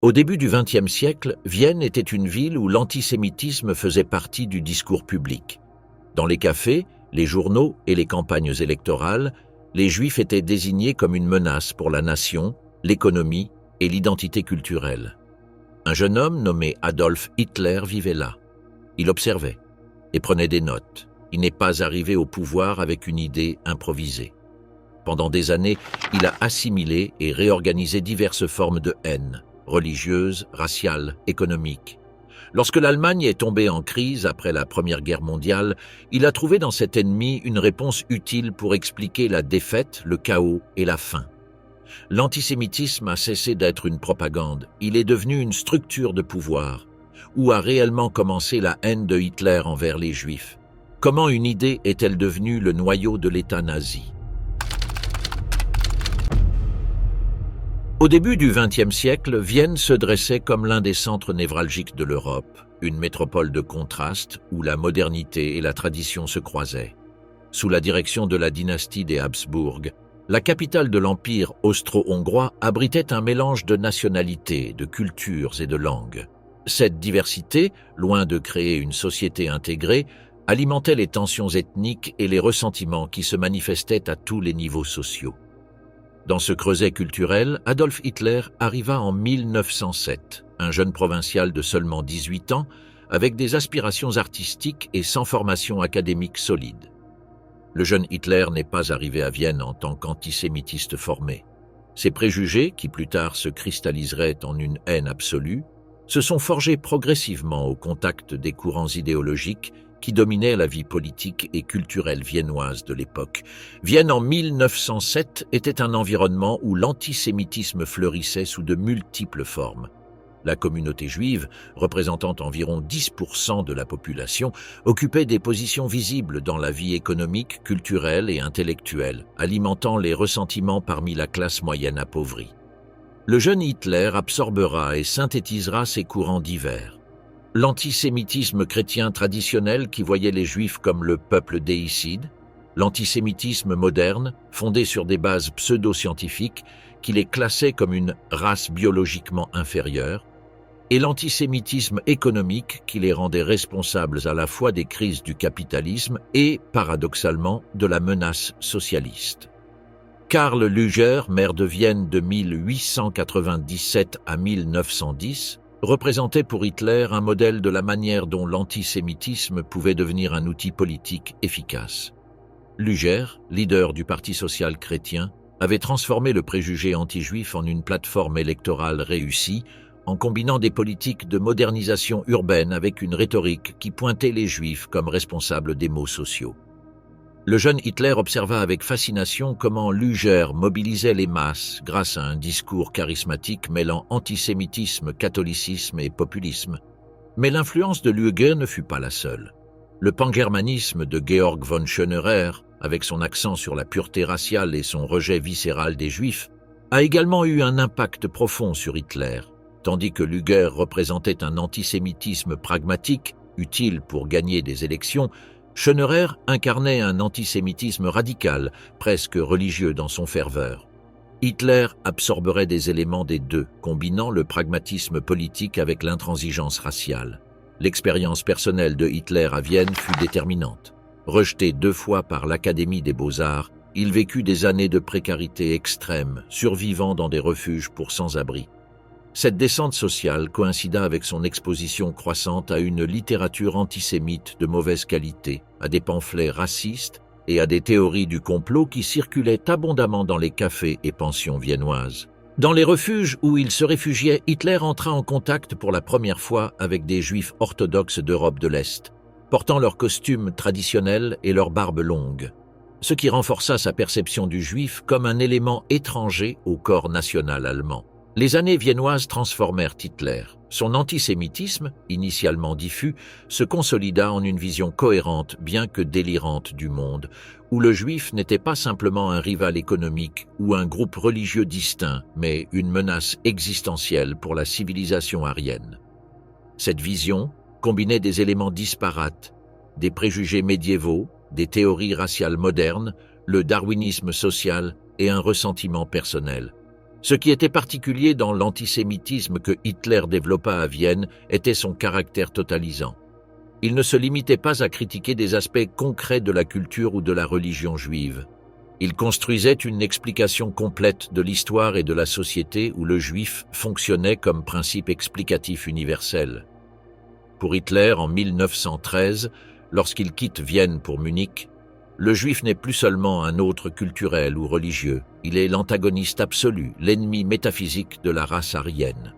Au début du XXe siècle, Vienne était une ville où l'antisémitisme faisait partie du discours public. Dans les cafés, les journaux et les campagnes électorales, les Juifs étaient désignés comme une menace pour la nation, l'économie et l'identité culturelle. Un jeune homme nommé Adolf Hitler vivait là. Il observait et prenait des notes. Il n'est pas arrivé au pouvoir avec une idée improvisée. Pendant des années, il a assimilé et réorganisé diverses formes de haine, religieuse, raciale, économique. Lorsque l'Allemagne est tombée en crise après la Première Guerre mondiale, il a trouvé dans cet ennemi une réponse utile pour expliquer la défaite, le chaos et la faim. L'antisémitisme a cessé d'être une propagande, il est devenu une structure de pouvoir. Où a réellement commencé la haine de Hitler envers les Juifs? Comment une idée est-elle devenue le noyau de l'État nazi? Au début du XXe siècle, Vienne se dressait comme l'un des centres névralgiques de l'Europe, une métropole de contraste où la modernité et la tradition se croisaient. Sous la direction de la dynastie des Habsbourg, la capitale de l'Empire austro-hongrois abritait un mélange de nationalités, de cultures et de langues. Cette diversité, loin de créer une société intégrée, alimentait les tensions ethniques et les ressentiments qui se manifestaient à tous les niveaux sociaux. Dans ce creuset culturel, Adolf Hitler arriva en 1907, un jeune provincial de seulement 18 ans, avec des aspirations artistiques et sans formation académique solide. Le jeune Hitler n'est pas arrivé à Vienne en tant qu'antisémitiste formé. Ses préjugés, qui plus tard se cristalliseraient en une haine absolue, se sont forgés progressivement au contact des courants idéologiques qui dominaient la vie politique et culturelle viennoise de l'époque. Vienne en 1907 était un environnement où l'antisémitisme fleurissait sous de multiples formes. La communauté juive, représentant environ 10% de la population, occupait des positions visibles dans la vie économique, culturelle et intellectuelle, alimentant les ressentiments parmi la classe moyenne appauvrie. Le jeune Hitler absorbera et synthétisera ces courants divers. L'antisémitisme chrétien traditionnel qui voyait les Juifs comme le peuple déicide, l'antisémitisme moderne, fondé sur des bases pseudo-scientifiques, qui les classait comme une race biologiquement inférieure, et l'antisémitisme économique qui les rendait responsables à la fois des crises du capitalisme et, paradoxalement, de la menace socialiste. Karl Lueger, maire de Vienne de 1897 à 1910, représentait pour Hitler un modèle de la manière dont l'antisémitisme pouvait devenir un outil politique efficace. Lueger, leader du Parti social chrétien, avait transformé le préjugé anti-juif en une plateforme électorale réussie, en combinant des politiques de modernisation urbaine avec une rhétorique qui pointait les Juifs comme responsables des maux sociaux. Le jeune Hitler observa avec fascination comment Lueger mobilisait les masses grâce à un discours charismatique mêlant antisémitisme, catholicisme et populisme. Mais l'influence de Lueger ne fut pas la seule. Le pangermanisme de Georg von Schönerer, avec son accent sur la pureté raciale et son rejet viscéral des Juifs, a également eu un impact profond sur Hitler, tandis que Lueger représentait un antisémitisme pragmatique, utile pour gagner des élections. Schönerer incarnait un antisémitisme radical, presque religieux dans son ferveur. Hitler absorberait des éléments des deux, combinant le pragmatisme politique avec l'intransigeance raciale. L'expérience personnelle de Hitler à Vienne fut déterminante. Rejeté 2 fois par l'Académie des Beaux-Arts, il vécut des années de précarité extrême, survivant dans des refuges pour sans-abri. Cette descente sociale coïncida avec son exposition croissante à une littérature antisémite de mauvaise qualité, à des pamphlets racistes et à des théories du complot qui circulaient abondamment dans les cafés et pensions viennoises. Dans les refuges où il se réfugiait, Hitler entra en contact pour la première fois avec des Juifs orthodoxes d'Europe de l'Est, portant leurs costumes traditionnels et leurs barbes longues, ce qui renforça sa perception du Juif comme un élément étranger au corps national allemand. Les années viennoises transformèrent Hitler. Son antisémitisme, initialement diffus, se consolida en une vision cohérente, bien que délirante du monde, où le Juif n'était pas simplement un rival économique ou un groupe religieux distinct, mais une menace existentielle pour la civilisation aryenne. Cette vision combinait des éléments disparates, des préjugés médiévaux, des théories raciales modernes, le darwinisme social et un ressentiment personnel. Ce qui était particulier dans l'antisémitisme que Hitler développa à Vienne était son caractère totalisant. Il ne se limitait pas à critiquer des aspects concrets de la culture ou de la religion juive. Il construisait une explication complète de l'histoire et de la société où le juif fonctionnait comme principe explicatif universel. Pour Hitler, en 1913, lorsqu'il quitte Vienne pour Munich, le juif n'est plus seulement un autre culturel ou religieux, il est l'antagoniste absolu, l'ennemi métaphysique de la race aryenne.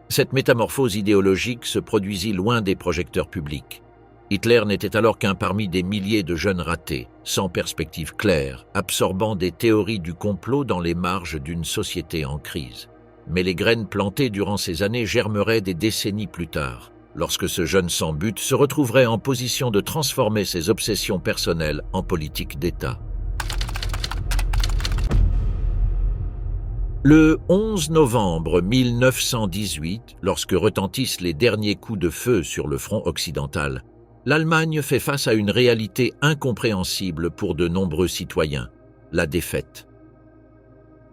Cette métamorphose idéologique se produisit loin des projecteurs publics. Hitler n'était alors qu'un parmi des milliers de jeunes ratés, sans perspective claire, absorbant des théories du complot dans les marges d'une société en crise. Mais les graines plantées durant ces années germeraient des décennies plus tard, lorsque ce jeune sans but se retrouverait en position de transformer ses obsessions personnelles en politique d'État. Le 11 novembre 1918, lorsque retentissent les derniers coups de feu sur le front occidental, l'Allemagne fait face à une réalité incompréhensible pour de nombreux citoyens, la défaite.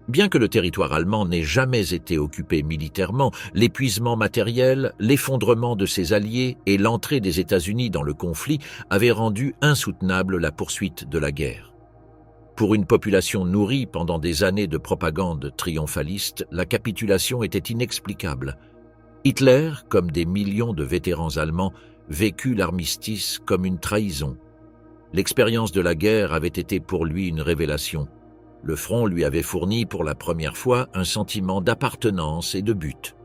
Bien que le territoire allemand n'ait jamais été occupé militairement, l'épuisement matériel, l'effondrement de ses alliés et l'entrée des États-Unis dans le conflit avaient rendu insoutenable la poursuite de la guerre. Pour une population nourrie pendant des années de propagande triomphaliste, la capitulation était inexplicable. Hitler, comme des millions de vétérans allemands, vécut l'armistice comme une trahison. L'expérience de la guerre avait été pour lui une révélation. Le front lui avait fourni pour la première fois un sentiment d'appartenance et de but.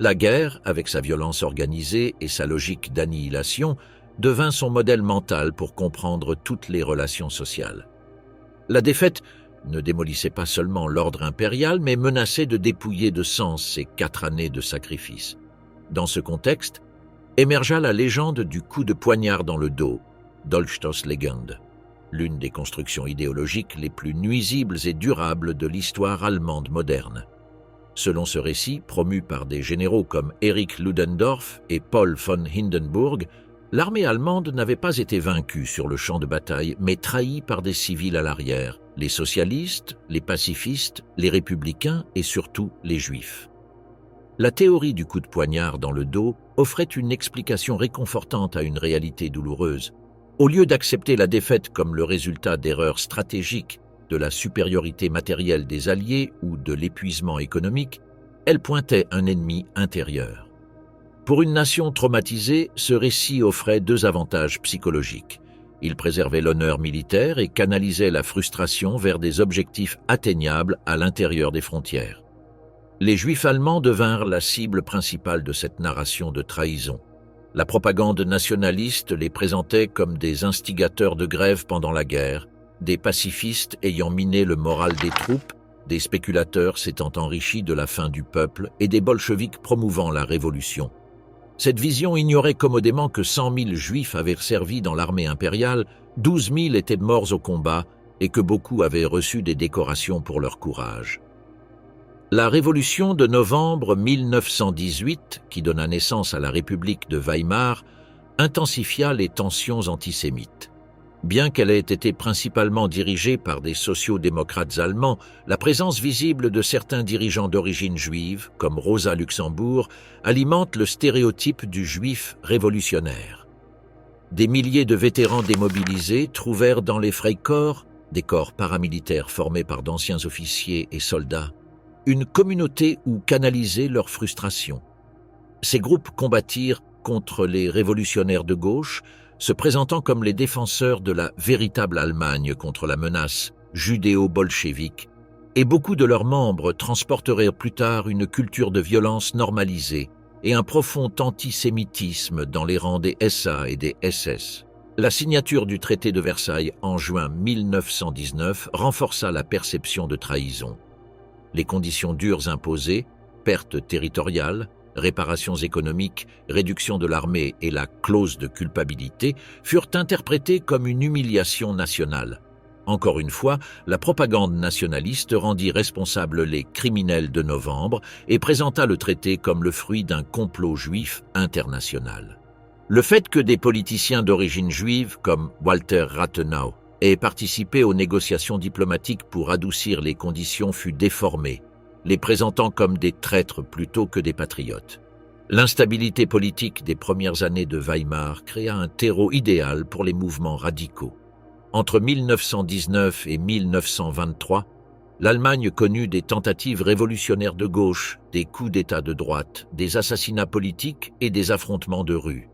La guerre, avec sa violence organisée et sa logique d'annihilation, devint son modèle mental pour comprendre toutes les relations sociales. La défaite ne démolissait pas seulement l'ordre impérial, mais menaçait de dépouiller de sens ces 4 années de sacrifice. Dans ce contexte, émergea la légende du coup de poignard dans le dos, Dolchstoßlegende, l'une des constructions idéologiques les plus nuisibles et durables de l'histoire allemande moderne. Selon ce récit, promu par des généraux comme Erich Ludendorff et Paul von Hindenburg, l'armée allemande n'avait pas été vaincue sur le champ de bataille, mais trahie par des civils à l'arrière, les socialistes, les pacifistes, les républicains et surtout les juifs. La théorie du coup de poignard dans le dos offrait une explication réconfortante à une réalité douloureuse. Au lieu d'accepter la défaite comme le résultat d'erreurs stratégiques, de la supériorité matérielle des Alliés ou de l'épuisement économique, elle pointait un ennemi intérieur. Pour une nation traumatisée, ce récit offrait 2 avantages psychologiques. Il préservait l'honneur militaire et canalisait la frustration vers des objectifs atteignables à l'intérieur des frontières. Les Juifs allemands devinrent la cible principale de cette narration de trahison. La propagande nationaliste les présentait comme des instigateurs de grève pendant la guerre, des pacifistes ayant miné le moral des troupes, des spéculateurs s'étant enrichis de la faim du peuple et des bolcheviks promouvant la révolution. Cette vision ignorait commodément que 100 000 Juifs avaient servi dans l'armée impériale, 12 000 étaient morts au combat et que beaucoup avaient reçu des décorations pour leur courage. La révolution de novembre 1918, qui donna naissance à la République de Weimar, intensifia les tensions antisémites. Bien qu'elle ait été principalement dirigée par des sociaux-démocrates allemands, la présence visible de certains dirigeants d'origine juive, comme Rosa Luxembourg, alimente le stéréotype du juif révolutionnaire. Des milliers de vétérans démobilisés trouvèrent dans les Freikorps, des corps paramilitaires formés par d'anciens officiers et soldats, une communauté où canaliser leur frustration. Ces groupes combattirent contre les révolutionnaires de gauche, se présentant comme les défenseurs de la véritable Allemagne contre la menace judéo-bolchevique, et beaucoup de leurs membres transporteraient plus tard une culture de violence normalisée et un profond antisémitisme dans les rangs des SA et des SS. La signature du traité de Versailles en juin 1919 renforça la perception de trahison. Les conditions dures imposées, pertes territoriales, réparations économiques, réduction de l'armée et la clause de culpabilité furent interprétées comme une humiliation nationale. Encore une fois, la propagande nationaliste rendit responsables les criminels de novembre et présenta le traité comme le fruit d'un complot juif international. Le fait que des politiciens d'origine juive comme Walter Rathenau aient participé aux négociations diplomatiques pour adoucir les conditions fut déformé les présentant comme des traîtres plutôt que des patriotes. L'instabilité politique des premières années de Weimar créa un terreau idéal pour les mouvements radicaux. Entre 1919 et 1923, l'Allemagne connut des tentatives révolutionnaires de gauche, des coups d'État de droite, des assassinats politiques et des affrontements de rue.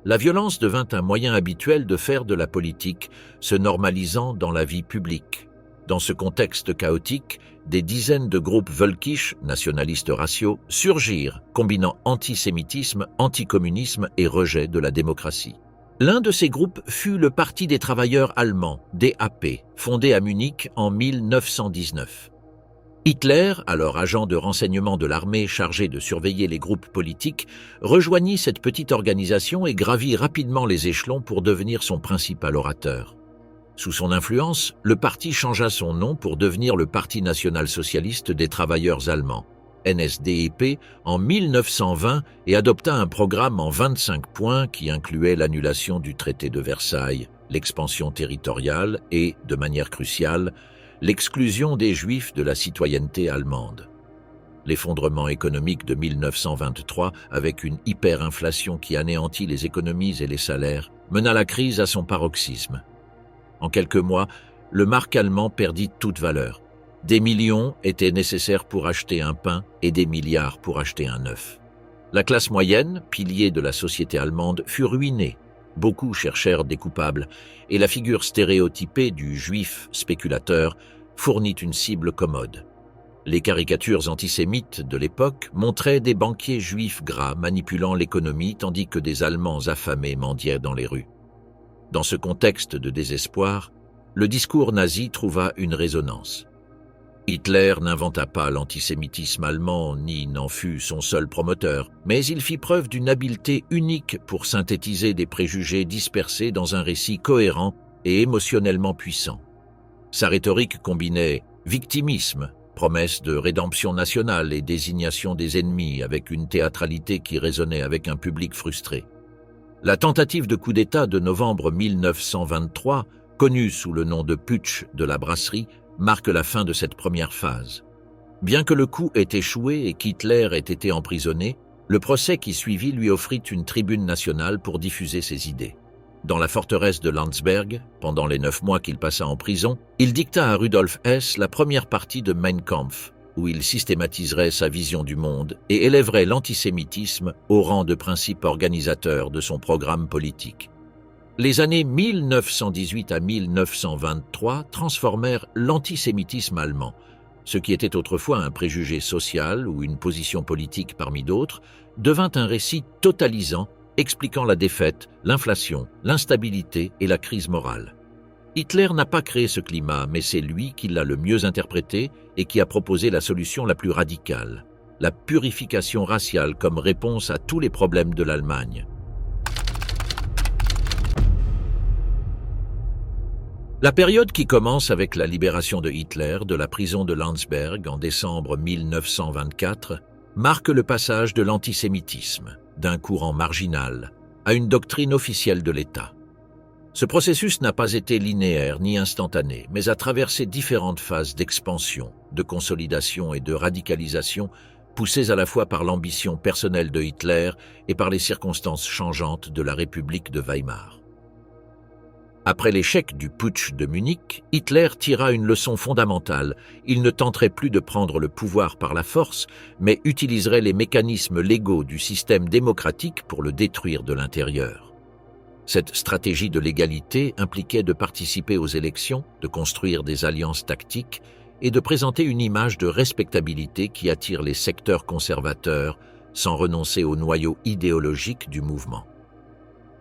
La violence devint un moyen habituel de faire de la politique, se normalisant dans la vie publique. Dans ce contexte chaotique, des dizaines de groupes völkisch, nationalistes raciaux, surgirent, combinant antisémitisme, anticommunisme et rejet de la démocratie. L'un de ces groupes fut le Parti des travailleurs allemands, DAP, fondé à Munich en 1919. Hitler, alors agent de renseignement de l'armée chargé de surveiller les groupes politiques, rejoignit cette petite organisation et gravit rapidement les échelons pour devenir son principal orateur. Sous son influence, le parti changea son nom pour devenir le Parti national-socialiste des travailleurs allemands, NSDAP, en 1920 et adopta un programme en 25 points qui incluait l'annulation du traité de Versailles, l'expansion territoriale et, de manière cruciale, l'exclusion des Juifs de la citoyenneté allemande. L'effondrement économique de 1923, avec une hyperinflation qui anéantit les économies et les salaires, mena la crise à son paroxysme. En quelques mois, le mark allemand perdit toute valeur. Des millions étaient nécessaires pour acheter un pain et des milliards pour acheter un œuf. La classe moyenne, pilier de la société allemande, fut ruinée. Beaucoup cherchèrent des coupables, et la figure stéréotypée du juif spéculateur fournit une cible commode. Les caricatures antisémites de l'époque montraient des banquiers juifs gras manipulant l'économie tandis que des Allemands affamés mendiaient dans les rues. Dans ce contexte de désespoir, le discours nazi trouva une résonance. Hitler n'inventa pas l'antisémitisme allemand ni n'en fut son seul promoteur, mais il fit preuve d'une habileté unique pour synthétiser des préjugés dispersés dans un récit cohérent et émotionnellement puissant. Sa rhétorique combinait victimisme, promesse de rédemption nationale et désignation des ennemis avec une théâtralité qui résonnait avec un public frustré. La tentative de coup d'État de novembre 1923, connue sous le nom de putsch de la brasserie, marque la fin de cette première phase. Bien que le coup ait échoué et qu'Hitler ait été emprisonné, le procès qui suivit lui offrit une tribune nationale pour diffuser ses idées. Dans la forteresse de Landsberg, pendant les 9 mois qu'il passa en prison, il dicta à Rudolf Hess la première partie de Mein Kampf, où il systématiserait sa vision du monde et élèverait l'antisémitisme au rang de principe organisateur de son programme politique. Les années 1918 à 1923 transformèrent l'antisémitisme allemand, ce qui était autrefois un préjugé social ou une position politique parmi d'autres, devint un récit totalisant expliquant la défaite, l'inflation, l'instabilité et la crise morale. Hitler n'a pas créé ce climat, mais c'est lui qui l'a le mieux interprété et qui a proposé la solution la plus radicale, la purification raciale comme réponse à tous les problèmes de l'Allemagne. La période qui commence avec la libération de Hitler de la prison de Landsberg en décembre 1924 marque le passage de l'antisémitisme, d'un courant marginal, à une doctrine officielle de l'État. Ce processus n'a pas été linéaire ni instantané, mais a traversé différentes phases d'expansion, de consolidation et de radicalisation, poussées à la fois par l'ambition personnelle de Hitler et par les circonstances changeantes de la République de Weimar. Après l'échec du putsch de Munich, Hitler tira une leçon fondamentale. Il ne tenterait plus de prendre le pouvoir par la force, mais utiliserait les mécanismes légaux du système démocratique pour le détruire de l'intérieur. Cette stratégie de l'égalité impliquait de participer aux élections, de construire des alliances tactiques et de présenter une image de respectabilité qui attire les secteurs conservateurs sans renoncer au noyau idéologique du mouvement.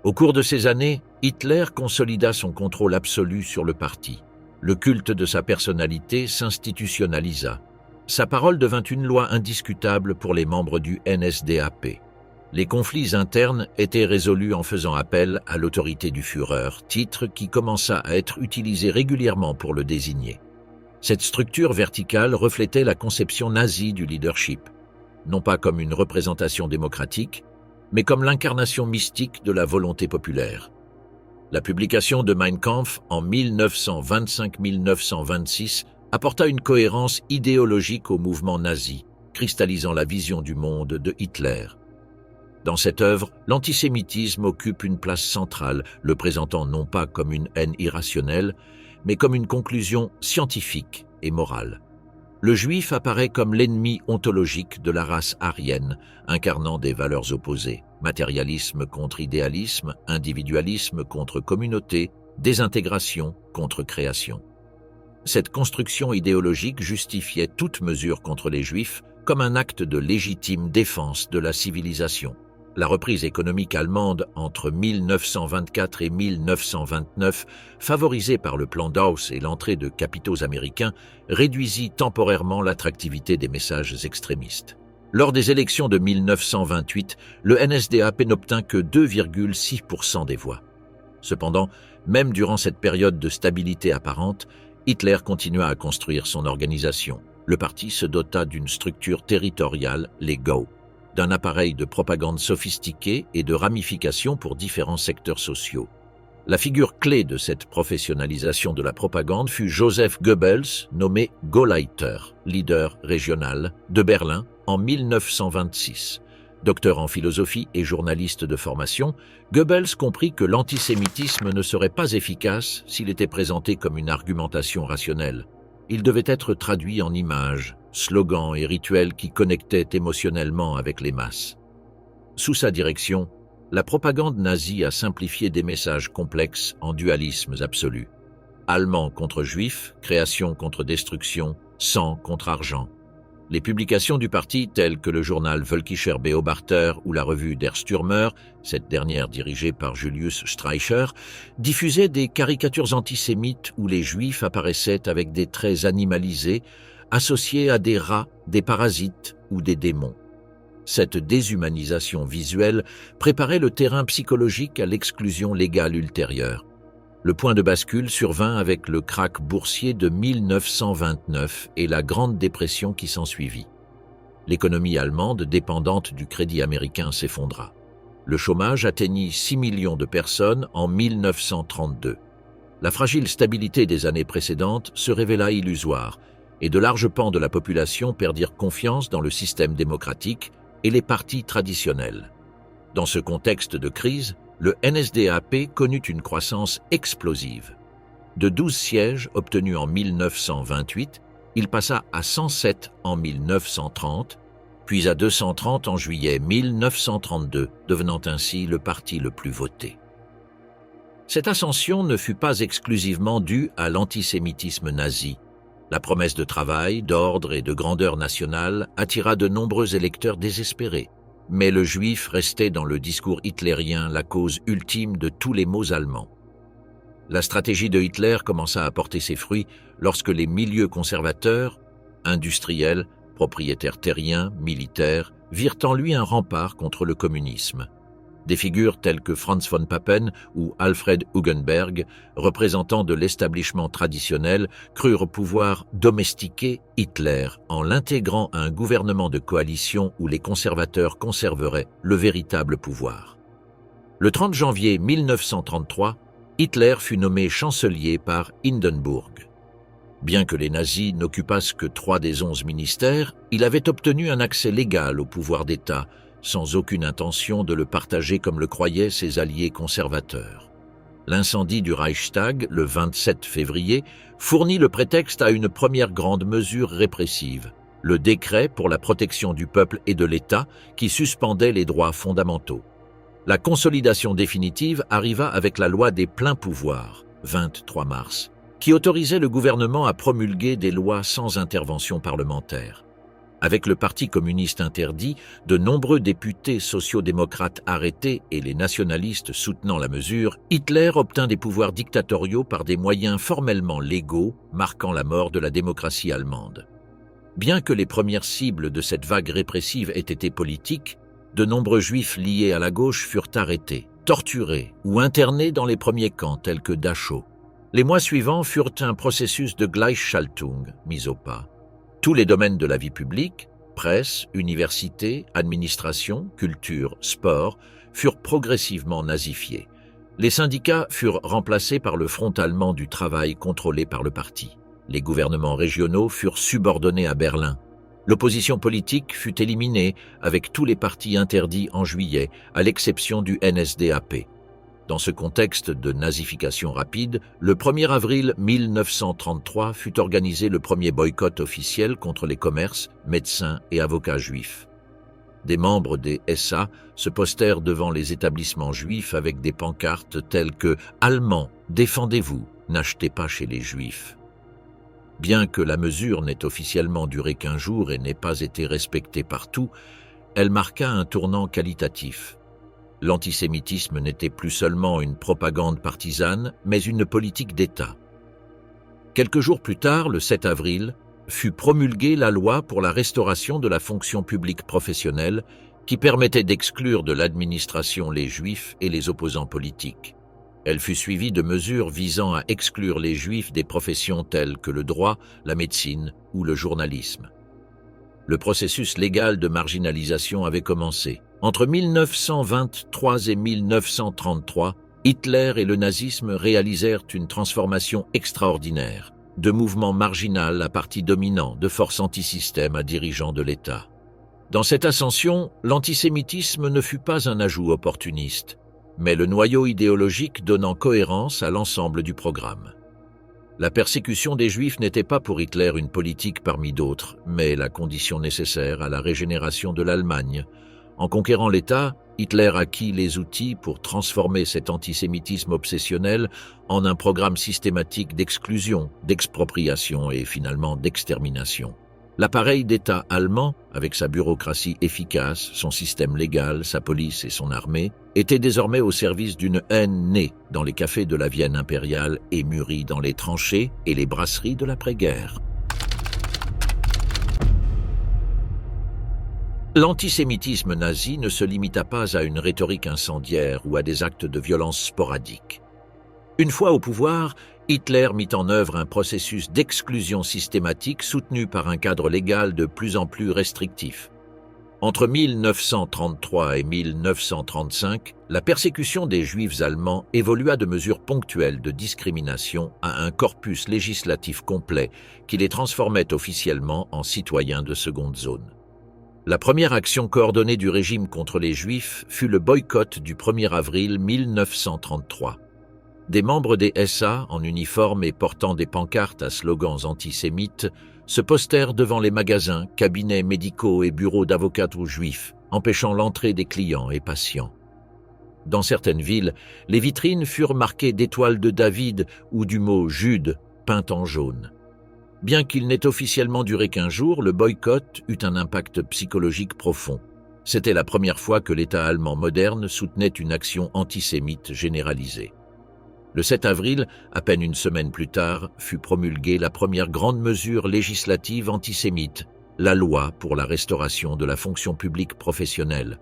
Au cours de ces années, Hitler consolida son contrôle absolu sur le parti. Le culte de sa personnalité s'institutionnalisa. Sa parole devint une loi indiscutable pour les membres du NSDAP. Les conflits internes étaient résolus en faisant appel à l'autorité du Führer, titre qui commença à être utilisé régulièrement pour le désigner. Cette structure verticale reflétait la conception nazie du leadership, non pas comme une représentation démocratique, mais comme l'incarnation mystique de la volonté populaire. La publication de Mein Kampf en 1925-1926 apporta une cohérence idéologique au mouvement nazi, cristallisant la vision du monde de Hitler. Dans cette œuvre, l'antisémitisme occupe une place centrale, le présentant non pas comme une haine irrationnelle, mais comme une conclusion scientifique et morale. Le juif apparaît comme l'ennemi ontologique de la race aryenne, incarnant des valeurs opposées, matérialisme contre idéalisme, individualisme contre communauté, désintégration contre création. Cette construction idéologique justifiait toute mesure contre les Juifs comme un acte de légitime défense de la civilisation. La reprise économique allemande entre 1924 et 1929, favorisée par le plan Dawes et l'entrée de capitaux américains, réduisit temporairement l'attractivité des messages extrémistes. Lors des élections de 1928, le NSDAP n'obtint que 2,6% des voix. Cependant, même durant cette période de stabilité apparente, Hitler continua à construire son organisation. Le parti se dota d'une structure territoriale, les Gau, d'un appareil de propagande sophistiqué et de ramifications pour différents secteurs sociaux. La figure clé de cette professionnalisation de la propagande fut Joseph Goebbels, nommé Gauleiter, leader régional, de Berlin en 1926. Docteur en philosophie et journaliste de formation, Goebbels comprit que l'antisémitisme ne serait pas efficace s'il était présenté comme une argumentation rationnelle. Il devait être traduit en images, slogans et rituels qui connectaient émotionnellement avec les masses. Sous sa direction, la propagande nazie a simplifié des messages complexes en dualismes absolus. Allemand contre juif, création contre destruction, sang contre argent. Les publications du parti, telles que le journal Völkischer Beobachter ou la revue Der Stürmer, cette dernière dirigée par Julius Streicher, diffusaient des caricatures antisémites où les Juifs apparaissaient avec des traits animalisés, associés à des rats, des parasites ou des démons. Cette déshumanisation visuelle préparait le terrain psychologique à l'exclusion légale ultérieure. Le point de bascule survint avec le krach boursier de 1929 et la Grande Dépression qui s'ensuivit. L'économie allemande, dépendante du crédit américain, s'effondra. Le chômage atteignit 6 millions de personnes en 1932. La fragile stabilité des années précédentes se révéla illusoire, et de larges pans de la population perdirent confiance dans le système démocratique et les partis traditionnels. Dans ce contexte de crise, le NSDAP connut une croissance explosive. De 12 sièges obtenus en 1928, il passa à 107 en 1930, puis à 230 en juillet 1932, devenant ainsi le parti le plus voté. Cette ascension ne fut pas exclusivement due à l'antisémitisme nazi. La promesse de travail, d'ordre et de grandeur nationale attira de nombreux électeurs désespérés. Mais le juif restait dans le discours hitlérien la cause ultime de tous les maux allemands. La stratégie de Hitler commença à porter ses fruits lorsque les milieux conservateurs, industriels, propriétaires terriens, militaires, virent en lui un rempart contre le communisme. Des figures telles que Franz von Papen ou Alfred Hugenberg, représentants de l'établissement traditionnel, crurent pouvoir domestiquer Hitler en l'intégrant à un gouvernement de coalition où les conservateurs conserveraient le véritable pouvoir. Le 30 janvier 1933, Hitler fut nommé chancelier par Hindenburg. Bien que les nazis n'occupassent que 3 des 11 ministères, il avait obtenu un accès légal au pouvoir d'État, sans aucune intention de le partager comme le croyaient ses alliés conservateurs. L'incendie du Reichstag, le 27 février, fournit le prétexte à une première grande mesure répressive, le décret pour la protection du peuple et de l'État qui suspendait les droits fondamentaux. La consolidation définitive arriva avec la loi des pleins pouvoirs, 23 mars, qui autorisait le gouvernement à promulguer des lois sans intervention parlementaire. Avec le Parti communiste interdit, de nombreux députés sociaux-démocrates arrêtés et les nationalistes soutenant la mesure, Hitler obtint des pouvoirs dictatoriaux par des moyens formellement légaux, marquant la mort de la démocratie allemande. Bien que les premières cibles de cette vague répressive aient été politiques, de nombreux juifs liés à la gauche furent arrêtés, torturés ou internés dans les premiers camps tels que Dachau. Les mois suivants furent un processus de Gleichschaltung mis au pas. Tous les domaines de la vie publique, presse, université, administration, culture, sport, furent progressivement nazifiés. Les syndicats furent remplacés par le Front allemand du travail contrôlé par le parti. Les gouvernements régionaux furent subordonnés à Berlin. L'opposition politique fut éliminée, avec tous les partis interdits en juillet, à l'exception du NSDAP. Dans ce contexte de nazification rapide, le 1er avril 1933 fut organisé le premier boycott officiel contre les commerces, médecins et avocats juifs. Des membres des SA se postèrent devant les établissements juifs avec des pancartes telles que « Allemands, défendez-vous, n'achetez pas chez les Juifs ». Bien que la mesure n'ait officiellement duré qu'1 jour et n'ait pas été respectée partout, elle marqua un tournant qualitatif. L'antisémitisme n'était plus seulement une propagande partisane, mais une politique d'État. Quelques jours plus tard, le 7 avril, fut promulguée la loi pour la restauration de la fonction publique professionnelle qui permettait d'exclure de l'administration les Juifs et les opposants politiques. Elle fut suivie de mesures visant à exclure les Juifs des professions telles que le droit, la médecine ou le journalisme. Le processus légal de marginalisation avait commencé. Entre 1923 et 1933, Hitler et le nazisme réalisèrent une transformation extraordinaire, de mouvement marginal à parti dominant, de force antisystème à dirigeant de l'État. Dans cette ascension, l'antisémitisme ne fut pas un ajout opportuniste, mais le noyau idéologique donnant cohérence à l'ensemble du programme. La persécution des Juifs n'était pas pour Hitler une politique parmi d'autres, mais la condition nécessaire à la régénération de l'Allemagne. En conquérant l'État, Hitler acquit les outils pour transformer cet antisémitisme obsessionnel en un programme systématique d'exclusion, d'expropriation et finalement d'extermination. L'appareil d'État allemand, avec sa bureaucratie efficace, son système légal, sa police et son armée, était désormais au service d'une haine née dans les cafés de la Vienne impériale et mûrie dans les tranchées et les brasseries de l'après-guerre. L'antisémitisme nazi ne se limita pas à une rhétorique incendiaire ou à des actes de violence sporadiques. Une fois au pouvoir, Hitler mit en œuvre un processus d'exclusion systématique soutenu par un cadre légal de plus en plus restrictif. Entre 1933 et 1935, la persécution des Juifs allemands évolua de mesures ponctuelles de discrimination à un corpus législatif complet qui les transformait officiellement en citoyens de seconde zone. La première action coordonnée du régime contre les Juifs fut le boycott du 1er avril 1933. Des membres des SA, en uniforme et portant des pancartes à slogans antisémites, se postèrent devant les magasins, cabinets médicaux et bureaux d'avocats aux Juifs, empêchant l'entrée des clients et patients. Dans certaines villes, les vitrines furent marquées d'étoiles de David ou du mot « Jude » peint en jaune. Bien qu'il n'ait officiellement duré qu'1 jour, le boycott eut un impact psychologique profond. C'était la première fois que l'État allemand moderne soutenait une action antisémite généralisée. Le 7 avril, à peine une semaine plus tard, fut promulguée la première grande mesure législative antisémite, la loi pour la restauration de la fonction publique professionnelle.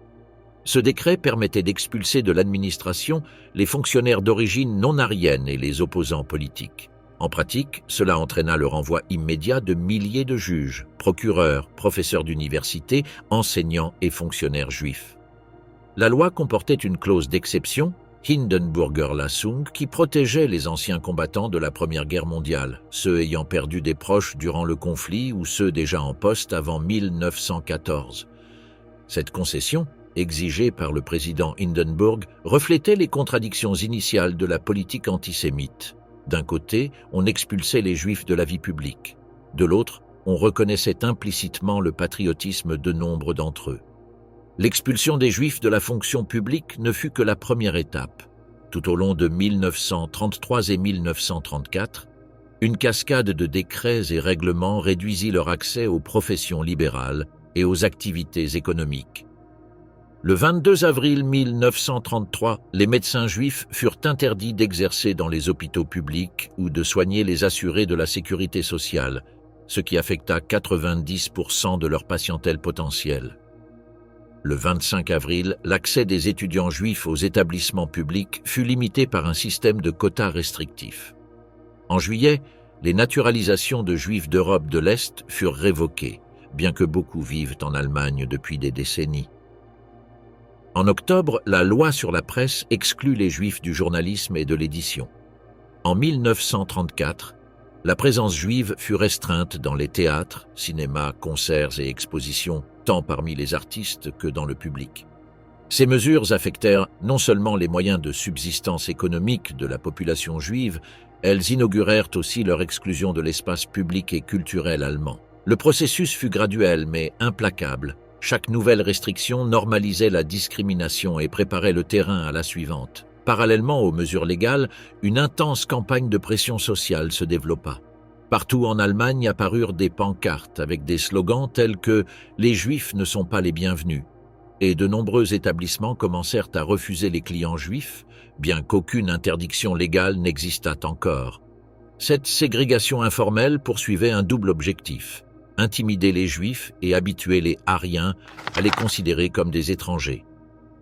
Ce décret permettait d'expulser de l'administration les fonctionnaires d'origine non aryenne et les opposants politiques. En pratique, cela entraîna le renvoi immédiat de milliers de juges, procureurs, professeurs d'université, enseignants et fonctionnaires juifs. La loi comportait une clause d'exception, Hindenburger Lassung, qui protégeait les anciens combattants de la Première Guerre mondiale, ceux ayant perdu des proches durant le conflit ou ceux déjà en poste avant 1914. Cette concession, exigée par le président Hindenburg, reflétait les contradictions initiales de la politique antisémite. D'un côté, on expulsait les Juifs de la vie publique. De l'autre, on reconnaissait implicitement le patriotisme de nombre d'entre eux. L'expulsion des Juifs de la fonction publique ne fut que la première étape. Tout au long de 1933 et 1934, une cascade de décrets et règlements réduisit leur accès aux professions libérales et aux activités économiques. Le 22 avril 1933, les médecins juifs furent interdits d'exercer dans les hôpitaux publics ou de soigner les assurés de la sécurité sociale, ce qui affecta 90% de leur patientèle potentielle. Le 25 avril, l'accès des étudiants juifs aux établissements publics fut limité par un système de quotas restrictifs. En juillet, les naturalisations de Juifs d'Europe de l'Est furent révoquées, bien que beaucoup vivent en Allemagne depuis des décennies. En octobre, la loi sur la presse exclut les Juifs du journalisme et de l'édition. En 1934, La présence juive fut restreinte dans les théâtres, cinémas, concerts et expositions, tant parmi les artistes que dans le public. Ces mesures affectèrent non seulement les moyens de subsistance économique de la population juive, elles inaugurèrent aussi leur exclusion de l'espace public et culturel allemand. Le processus fut graduel mais implacable. Chaque nouvelle restriction normalisait la discrimination et préparait le terrain à la suivante. Parallèlement aux mesures légales, une intense campagne de pression sociale se développa. Partout en Allemagne apparurent des pancartes avec des slogans tels que « Les Juifs ne sont pas les bienvenus » et de nombreux établissements commencèrent à refuser les clients juifs, bien qu'aucune interdiction légale n'existât encore. Cette ségrégation informelle poursuivait un double objectif, intimider les Juifs et habituer les Ariens à les considérer comme des étrangers.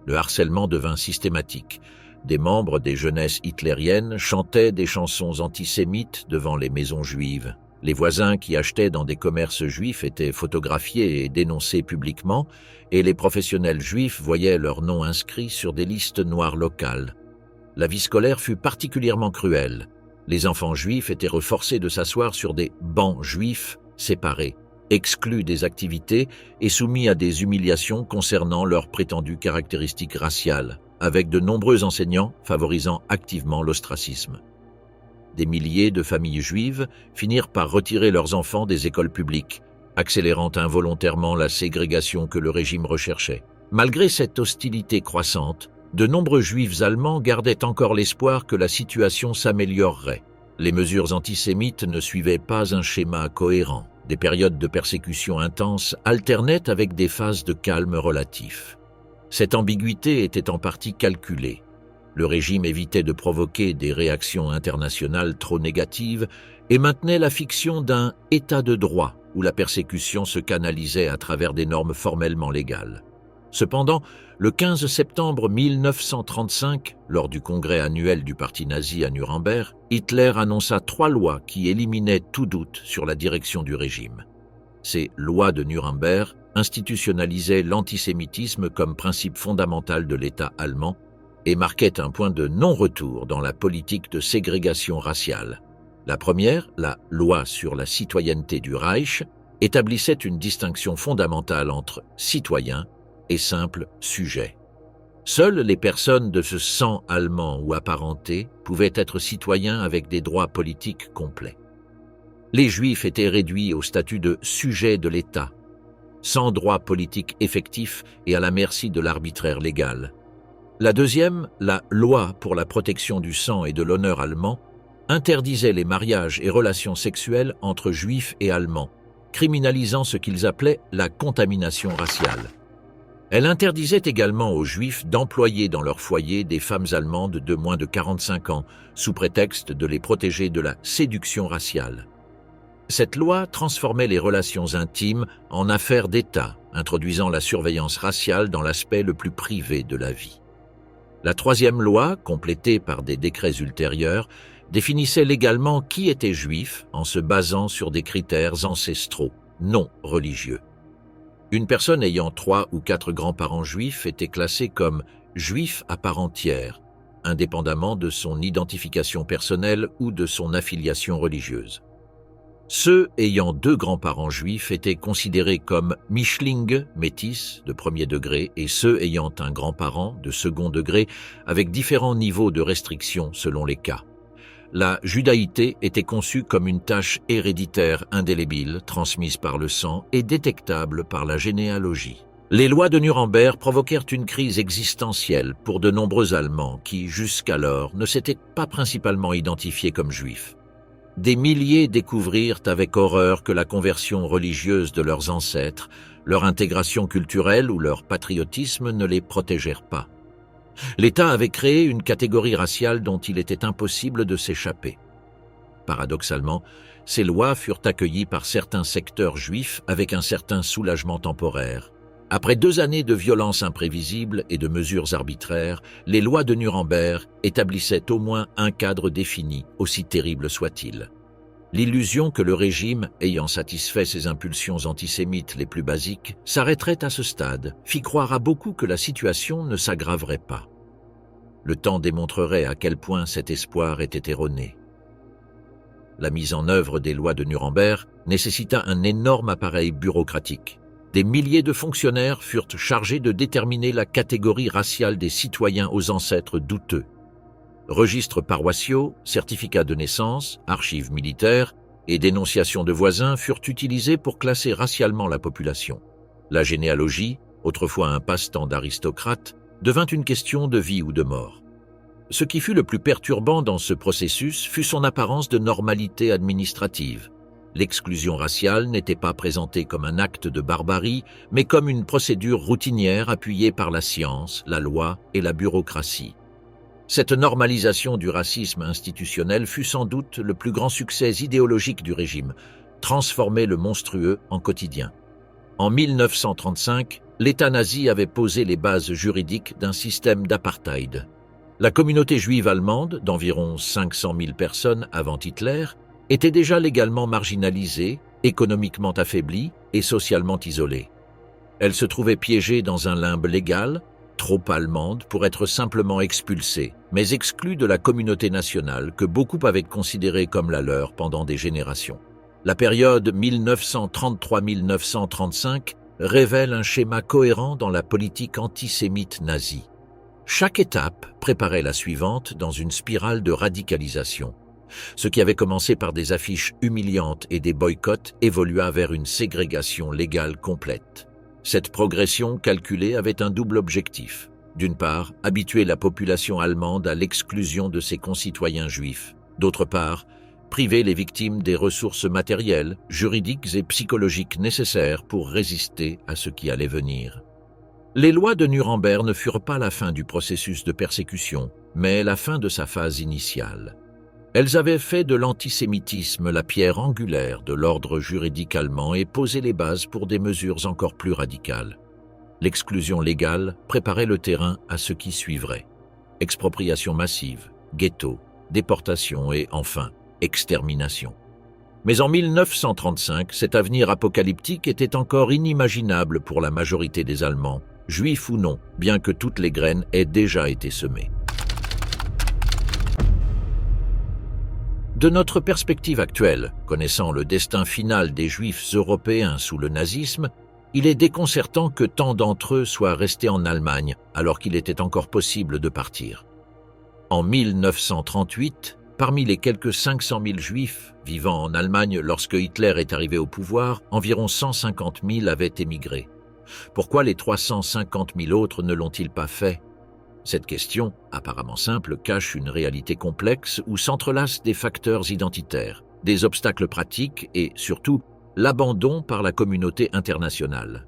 Le harcèlement devint systématique. Des membres des jeunesses hitlériennes chantaient des chansons antisémites devant les maisons juives. Les voisins qui achetaient dans des commerces juifs étaient photographiés et dénoncés publiquement, et les professionnels juifs voyaient leurs noms inscrits sur des listes noires locales. La vie scolaire fut particulièrement cruelle. Les enfants juifs étaient forcés de s'asseoir sur des bancs juifs séparés, exclus des activités et soumis à des humiliations concernant leurs prétendues caractéristiques raciales, avec de nombreux enseignants favorisant activement l'ostracisme. Des milliers de familles juives finirent par retirer leurs enfants des écoles publiques, accélérant involontairement la ségrégation que le régime recherchait. Malgré cette hostilité croissante, de nombreux juifs allemands gardaient encore l'espoir que la situation s'améliorerait. Les mesures antisémites ne suivaient pas un schéma cohérent. Des périodes de persécution intenses alternaient avec des phases de calme relatif. Cette ambiguïté était en partie calculée. Le régime évitait de provoquer des réactions internationales trop négatives et maintenait la fiction d'un « état de droit » où la persécution se canalisait à travers des normes formellement légales. Cependant, le 15 septembre 1935, lors du congrès annuel du parti nazi à Nuremberg, Hitler annonça 3 lois qui éliminaient tout doute sur la direction du régime. Ces lois de Nuremberg institutionnalisaient l'antisémitisme comme principe fondamental de l'État allemand et marquaient un point de non-retour dans la politique de ségrégation raciale. La première, la loi sur la citoyenneté du Reich, établissait une distinction fondamentale entre citoyens et simples sujets. Seules les personnes de ce sang allemand ou apparenté pouvaient être citoyens avec des droits politiques complets. Les Juifs étaient réduits au statut de sujets de l'État, sans droit politique effectif et à la merci de l'arbitraire légal. La deuxième, la loi pour la protection du sang et de l'honneur allemand, interdisait les mariages et relations sexuelles entre Juifs et Allemands, criminalisant ce qu'ils appelaient la contamination raciale. Elle interdisait également aux Juifs d'employer dans leur foyer des femmes allemandes de moins de 45 ans, sous prétexte de les protéger de la séduction raciale. Cette loi transformait les relations intimes en affaires d'État, introduisant la surveillance raciale dans l'aspect le plus privé de la vie. La troisième loi, complétée par des décrets ultérieurs, définissait légalement qui était juif en se basant sur des critères ancestraux, non religieux. Une personne ayant 3 ou 4 grands-parents juifs était classée comme juif à part entière, indépendamment de son identification personnelle ou de son affiliation religieuse. Ceux ayant 2 grands-parents juifs étaient considérés comme Mischlinge, métis, de premier degré, et ceux ayant un grand-parent de second degré, avec différents niveaux de restriction selon les cas. La judaïté était conçue comme une tâche héréditaire indélébile, transmise par le sang et détectable par la généalogie. Les lois de Nuremberg provoquèrent une crise existentielle pour de nombreux Allemands qui, jusqu'alors, ne s'étaient pas principalement identifiés comme juifs. Des milliers découvrirent avec horreur que la conversion religieuse de leurs ancêtres, leur intégration culturelle ou leur patriotisme ne les protégèrent pas. L'État avait créé une catégorie raciale dont il était impossible de s'échapper. Paradoxalement, ces lois furent accueillies par certains secteurs juifs avec un certain soulagement temporaire. Après 2 années de violence imprévisible et de mesures arbitraires, les lois de Nuremberg établissaient au moins un cadre défini, aussi terrible soit-il. L'illusion que le régime, ayant satisfait ses impulsions antisémites les plus basiques, s'arrêterait à ce stade, fit croire à beaucoup que la situation ne s'aggraverait pas. Le temps démontrerait à quel point cet espoir était erroné. La mise en œuvre des lois de Nuremberg nécessita un énorme appareil bureaucratique. Des milliers de fonctionnaires furent chargés de déterminer la catégorie raciale des citoyens aux ancêtres douteux. Registres paroissiaux, certificats de naissance, archives militaires et dénonciations de voisins furent utilisés pour classer racialement la population. La généalogie, autrefois un passe-temps d'aristocrates, devint une question de vie ou de mort. Ce qui fut le plus perturbant dans ce processus fut son apparence de normalité administrative. L'exclusion raciale n'était pas présentée comme un acte de barbarie, mais comme une procédure routinière appuyée par la science, la loi et la bureaucratie. Cette normalisation du racisme institutionnel fut sans doute le plus grand succès idéologique du régime, transformer le monstrueux en quotidien. En 1935, l'État nazi avait posé les bases juridiques d'un système d'apartheid. La communauté juive allemande, d'environ 500 000 personnes avant Hitler, était déjà légalement marginalisée, économiquement affaiblie et socialement isolée. Elle se trouvait piégée dans un limbe légal, trop allemande pour être simplement expulsée, mais exclue de la communauté nationale que beaucoup avaient considérée comme la leur pendant des générations. La période 1933-1935 révèle un schéma cohérent dans la politique antisémite nazie. Chaque étape préparait la suivante dans une spirale de radicalisation. Ce qui avait commencé par des affiches humiliantes et des boycotts évolua vers une ségrégation légale complète. Cette progression calculée avait un double objectif. D'une part, habituer la population allemande à l'exclusion de ses concitoyens juifs. D'autre part, priver les victimes des ressources matérielles, juridiques et psychologiques nécessaires pour résister à ce qui allait venir. Les lois de Nuremberg ne furent pas la fin du processus de persécution, mais la fin de sa phase initiale. Elles avaient fait de l'antisémitisme la pierre angulaire de l'ordre juridique allemand et posé les bases pour des mesures encore plus radicales. L'exclusion légale préparait le terrain à ce qui suivrait. Expropriation massive, ghetto, déportation et, enfin, extermination. Mais en 1935, cet avenir apocalyptique était encore inimaginable pour la majorité des Allemands, juifs ou non, bien que toutes les graines aient déjà été semées. De notre perspective actuelle, connaissant le destin final des Juifs européens sous le nazisme, il est déconcertant que tant d'entre eux soient restés en Allemagne alors qu'il était encore possible de partir. En 1938, parmi les quelques 500 000 Juifs vivant en Allemagne lorsque Hitler est arrivé au pouvoir, environ 150 000 avaient émigré. Pourquoi les 350 000 autres ne l'ont-ils pas fait ? Cette question, apparemment simple, cache une réalité complexe où s'entrelacent des facteurs identitaires, des obstacles pratiques et, surtout, l'abandon par la communauté internationale.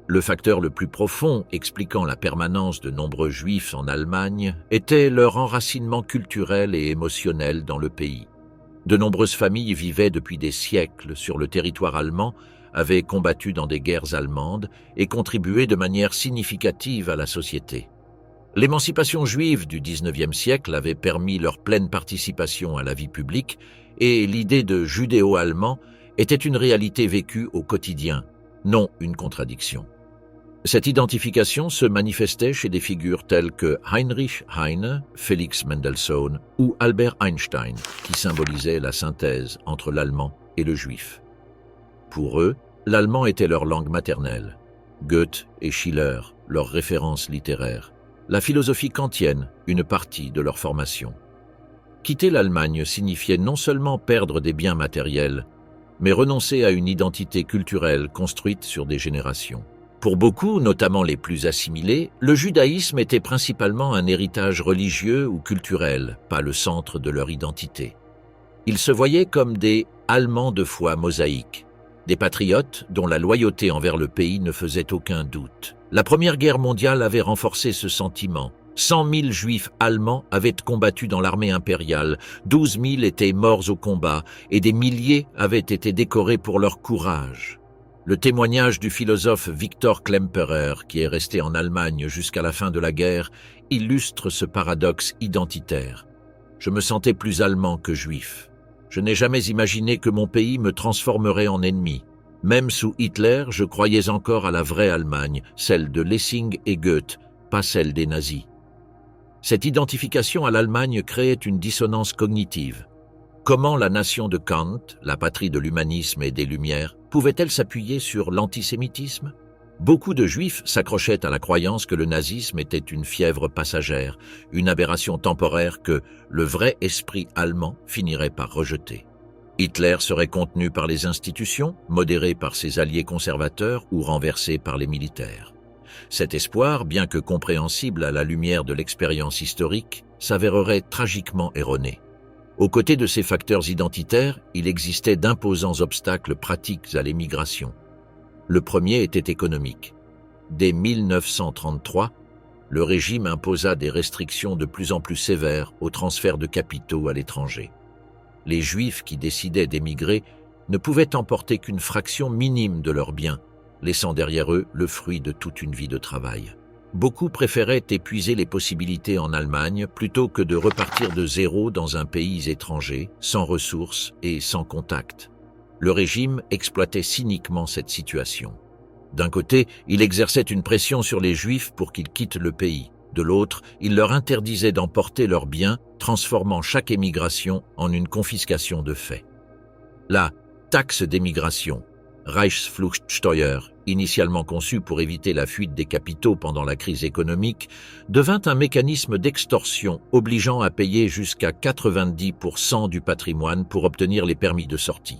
Le facteur le plus profond expliquant la permanence de nombreux Juifs en Allemagne était leur enracinement culturel et émotionnel dans le pays. De nombreuses familles vivaient depuis des siècles sur le territoire allemand, avaient combattu dans des guerres allemandes et contribué de manière significative à la société. L'émancipation juive du XIXe siècle avait permis leur pleine participation à la vie publique et l'idée de judéo-allemand était une réalité vécue au quotidien, non une contradiction. Cette identification se manifestait chez des figures telles que Heinrich Heine, Felix Mendelssohn ou Albert Einstein, qui symbolisaient la synthèse entre l'allemand et le juif. Pour eux, l'allemand était leur langue maternelle, Goethe et Schiller, leurs références littéraires. La philosophie kantienne, une partie de leur formation. Quitter l'Allemagne signifiait non seulement perdre des biens matériels, mais renoncer à une identité culturelle construite sur des générations. Pour beaucoup, notamment les plus assimilés, le judaïsme était principalement un héritage religieux ou culturel, pas le centre de leur identité. Ils se voyaient comme des « Allemands de foi mosaïque », des patriotes dont la loyauté envers le pays ne faisait aucun doute. La Première Guerre mondiale avait renforcé ce sentiment. 100 000 Juifs allemands avaient combattu dans l'armée impériale, 12 000 étaient morts au combat et des milliers avaient été décorés pour leur courage. Le témoignage du philosophe Victor Klemperer, qui est resté en Allemagne jusqu'à la fin de la guerre, illustre ce paradoxe identitaire. Je me sentais plus allemand que juif. Je n'ai jamais imaginé que mon pays me transformerait en ennemi. Même sous Hitler, je croyais encore à la vraie Allemagne, celle de Lessing et Goethe, pas celle des nazis. Cette identification à l'Allemagne créait une dissonance cognitive. Comment la nation de Kant, la patrie de l'humanisme et des Lumières, pouvait-elle s'appuyer sur l'antisémitisme? Beaucoup de Juifs s'accrochaient à la croyance que le nazisme était une fièvre passagère, une aberration temporaire que le vrai esprit allemand finirait par rejeter. Hitler serait contenu par les institutions, modéré par ses alliés conservateurs ou renversé par les militaires. Cet espoir, bien que compréhensible à la lumière de l'expérience historique, s'avérerait tragiquement erroné. Aux côtés de ces facteurs identitaires, il existait d'imposants obstacles pratiques à l'émigration. Le premier était économique. Dès 1933, le régime imposa des restrictions de plus en plus sévères au transfert de capitaux à l'étranger. Les Juifs qui décidaient d'émigrer ne pouvaient emporter qu'une fraction minime de leurs biens, laissant derrière eux le fruit de toute une vie de travail. Beaucoup préféraient épuiser les possibilités en Allemagne plutôt que de repartir de zéro dans un pays étranger, sans ressources et sans contact. Le régime exploitait cyniquement cette situation. D'un côté, il exerçait une pression sur les Juifs pour qu'ils quittent le pays. De l'autre, il leur interdisait d'emporter leurs biens, transformant chaque émigration en une confiscation de fait. La taxe d'émigration, Reichsfluchtsteuer, initialement conçue pour éviter la fuite des capitaux pendant la crise économique, devint un mécanisme d'extorsion obligeant à payer jusqu'à 90% du patrimoine pour obtenir les permis de sortie.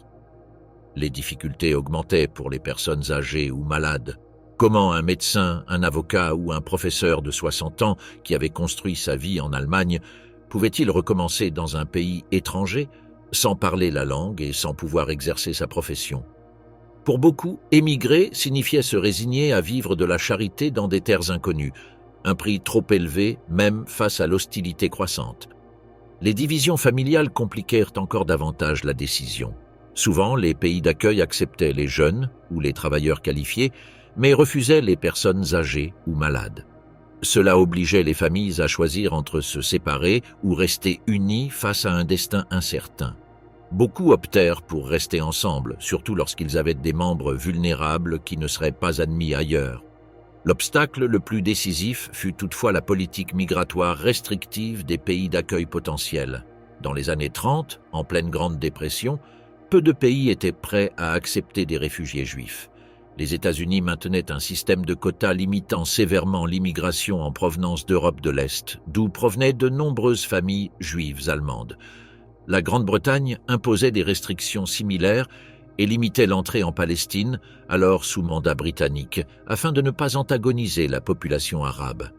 Les difficultés augmentaient pour les personnes âgées ou malades. Comment un médecin, un avocat ou un professeur de 60 ans qui avait construit sa vie en Allemagne pouvait-il recommencer dans un pays étranger sans parler la langue et sans pouvoir exercer sa profession? Pour beaucoup, émigrer signifiait se résigner à vivre de la charité dans des terres inconnues, un prix trop élevé même face à l'hostilité croissante. Les divisions familiales compliquèrent encore davantage la décision. Souvent, les pays d'accueil acceptaient les jeunes ou les travailleurs qualifiés, mais refusaient les personnes âgées ou malades. Cela obligeait les familles à choisir entre se séparer ou rester unies face à un destin incertain. Beaucoup optèrent pour rester ensemble, surtout lorsqu'ils avaient des membres vulnérables qui ne seraient pas admis ailleurs. L'obstacle le plus décisif fut toutefois la politique migratoire restrictive des pays d'accueil potentiels. Dans les années 30, en pleine Grande Dépression, peu de pays étaient prêts à accepter des réfugiés juifs. Les États-Unis maintenaient un système de quotas limitant sévèrement l'immigration en provenance d'Europe de l'Est, d'où provenaient de nombreuses familles juives allemandes. La Grande-Bretagne imposait des restrictions similaires et limitait l'entrée en Palestine, alors sous mandat britannique, afin de ne pas antagoniser la population arabe.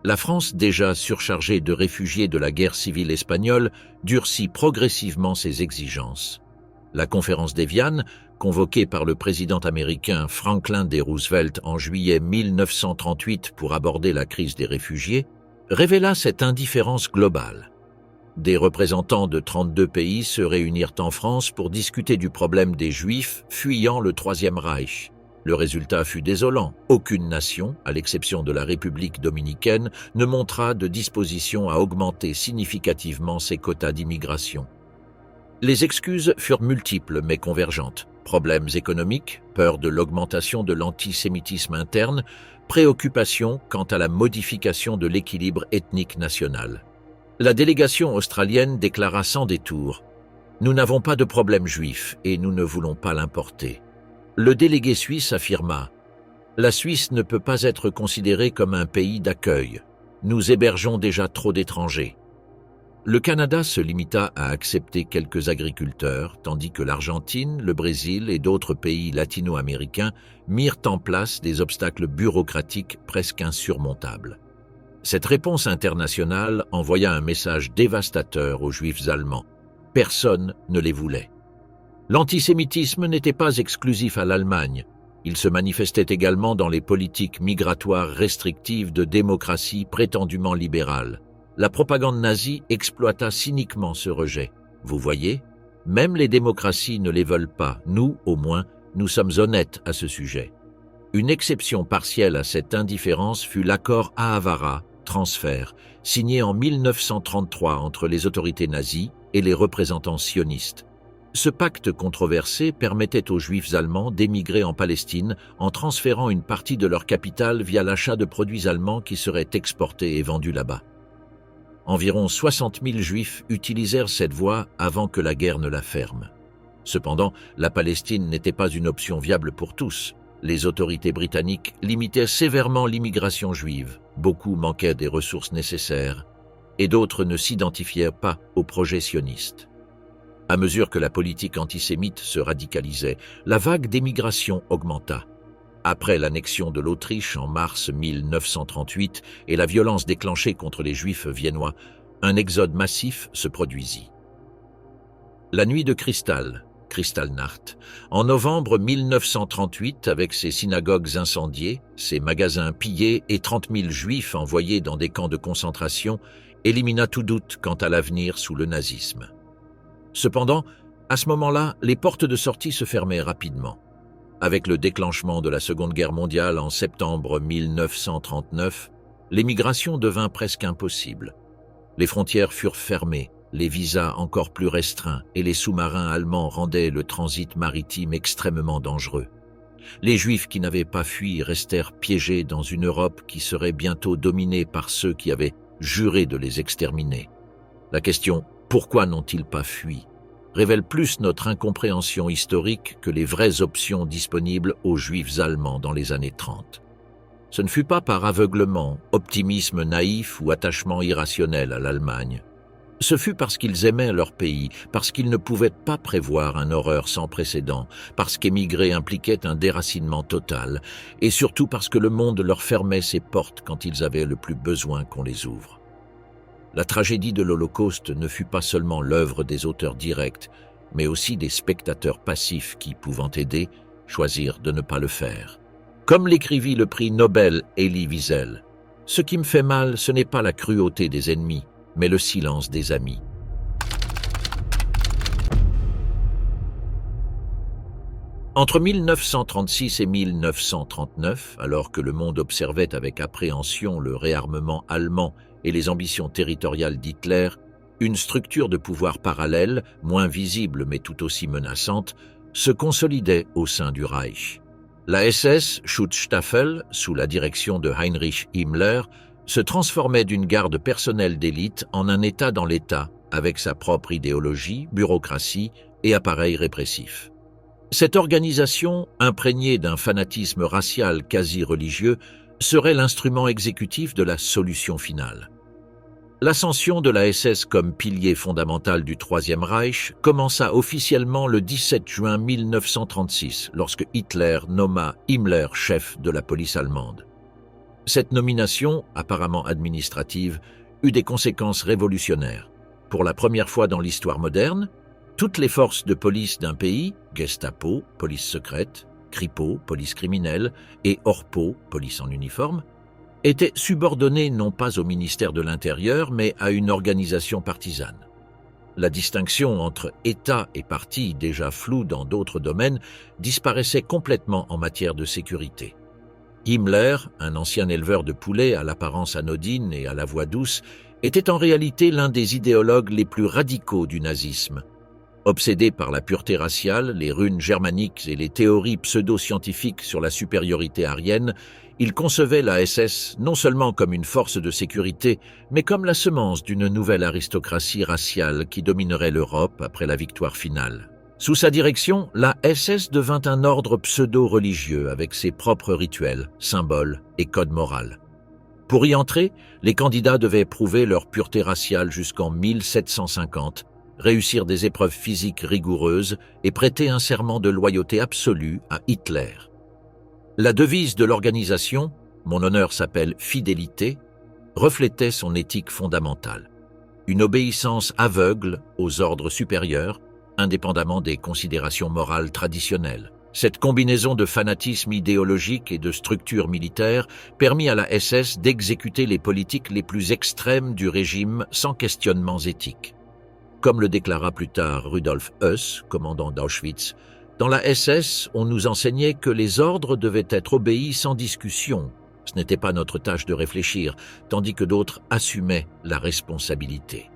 La France, déjà surchargée de réfugiés de la guerre civile espagnole, durcit progressivement ses exigences. La conférence d'Évian, convoquée par le président américain Franklin D. Roosevelt en juillet 1938 pour aborder la crise des réfugiés, révéla cette indifférence globale. Des représentants de 32 pays se réunirent en France pour discuter du problème des Juifs fuyant le Troisième Reich. Le résultat fut désolant. Aucune nation, à l'exception de la République dominicaine, ne montra de disposition à augmenter significativement ses quotas d'immigration. Les excuses furent multiples mais convergentes. Problèmes économiques, peur de l'augmentation de l'antisémitisme interne, préoccupation quant à la modification de l'équilibre ethnique national. La délégation australienne déclara sans détour « Nous n'avons pas de problème juif et nous ne voulons pas l'importer ». Le délégué suisse affirma « La Suisse ne peut pas être considérée comme un pays d'accueil. Nous hébergeons déjà trop d'étrangers. » Le Canada se limita à accepter quelques agriculteurs, tandis que l'Argentine, le Brésil et d'autres pays latino-américains mirent en place des obstacles bureaucratiques presque insurmontables. Cette réponse internationale envoya un message dévastateur aux Juifs allemands. Personne ne les voulait. L'antisémitisme n'était pas exclusif à l'Allemagne. Il se manifestait également dans les politiques migratoires restrictives de démocratie prétendument libérale. La propagande nazie exploita cyniquement ce rejet. Vous voyez, même les démocraties ne les veulent pas. Nous, au moins, nous sommes honnêtes à ce sujet. Une exception partielle à cette indifférence fut l'accord Ahavara, transfert, signé en 1933 entre les autorités nazies et les représentants sionistes. Ce pacte controversé permettait aux Juifs allemands d'émigrer en Palestine en transférant une partie de leur capital via l'achat de produits allemands qui seraient exportés et vendus là-bas. Environ 60 000 Juifs utilisèrent cette voie avant que la guerre ne la ferme. Cependant, la Palestine n'était pas une option viable pour tous. Les autorités britanniques limitaient sévèrement l'immigration juive. Beaucoup manquaient des ressources nécessaires, et d'autres ne s'identifièrent pas au projet sioniste. À mesure que la politique antisémite se radicalisait, la vague d'émigration augmenta. Après l'annexion de l'Autriche en mars 1938 et la violence déclenchée contre les Juifs viennois, un exode massif se produisit. La nuit de Cristal, Kristallnacht, en novembre 1938, avec ses synagogues incendiées, ses magasins pillés et 30 000 Juifs envoyés dans des camps de concentration, élimina tout doute quant à l'avenir sous le nazisme. Cependant, à ce moment-là, les portes de sortie se fermaient rapidement. Avec le déclenchement de la Seconde Guerre mondiale en septembre 1939, l'émigration devint presque impossible. Les frontières furent fermées, les visas encore plus restreints et les sous-marins allemands rendaient le transit maritime extrêmement dangereux. Les Juifs qui n'avaient pas fui restèrent piégés dans une Europe qui serait bientôt dominée par ceux qui avaient juré de les exterminer. La question « Pourquoi n'ont-ils pas fui ?» révèle plus notre incompréhension historique que les vraies options disponibles aux Juifs allemands dans les années 30. Ce ne fut pas par aveuglement, optimisme naïf ou attachement irrationnel à l'Allemagne. Ce fut parce qu'ils aimaient leur pays, parce qu'ils ne pouvaient pas prévoir un horreur sans précédent, parce qu'émigrer impliquait un déracinement total, et surtout parce que le monde leur fermait ses portes quand ils avaient le plus besoin qu'on les ouvre. La tragédie de l'Holocauste ne fut pas seulement l'œuvre des auteurs directs, mais aussi des spectateurs passifs qui, pouvant aider, choisirent de ne pas le faire. Comme l'écrivit le prix Nobel Elie Wiesel, « Ce qui me fait mal, ce n'est pas la cruauté des ennemis, mais le silence des amis. » Entre 1936 et 1939, alors que le monde observait avec appréhension le réarmement allemand et les ambitions territoriales d'Hitler, une structure de pouvoir parallèle, moins visible mais tout aussi menaçante, se consolidait au sein du Reich. La SS Schutzstaffel, sous la direction de Heinrich Himmler, se transformait d'une garde personnelle d'élite en un État dans l'État, avec sa propre idéologie, bureaucratie et appareil répressif. Cette organisation, imprégnée d'un fanatisme racial quasi religieux, serait l'instrument exécutif de la solution finale. L'ascension de la SS comme pilier fondamental du Troisième Reich commença officiellement le 17 juin 1936, lorsque Hitler nomma Himmler chef de la police allemande. Cette nomination, apparemment administrative, eut des conséquences révolutionnaires. Pour la première fois dans l'histoire moderne, toutes les forces de police d'un pays, Gestapo, police secrète, Kripo, police criminelle, et Orpo, police en uniforme, étaient subordonnées non pas au ministère de l'Intérieur, mais à une organisation partisane. La distinction entre État et parti, déjà floue dans d'autres domaines, disparaissait complètement en matière de sécurité. Himmler, un ancien éleveur de poulets à l'apparence anodine et à la voix douce, était en réalité l'un des idéologues les plus radicaux du nazisme. Obsédé par la pureté raciale, les runes germaniques et les théories pseudo-scientifiques sur la supériorité aryenne, il concevait la SS non seulement comme une force de sécurité, mais comme la semence d'une nouvelle aristocratie raciale qui dominerait l'Europe après la victoire finale. Sous sa direction, la SS devint un ordre pseudo-religieux avec ses propres rituels, symboles et codes moraux. Pour y entrer, les candidats devaient prouver leur pureté raciale jusqu'en 1750, réussir des épreuves physiques rigoureuses et prêter un serment de loyauté absolue à Hitler. La devise de l'organisation, « Mon honneur s'appelle fidélité », reflétait son éthique fondamentale. Une obéissance aveugle aux ordres supérieurs, indépendamment des considérations morales traditionnelles. Cette combinaison de fanatisme idéologique et de structure militaire permit à la SS d'exécuter les politiques les plus extrêmes du régime sans questionnements éthiques. Comme le déclara plus tard Rudolf Höss, commandant d'Auschwitz, dans la SS, on nous enseignait que les ordres devaient être obéis sans discussion. Ce n'était pas notre tâche de réfléchir, tandis que d'autres assumaient la responsabilité.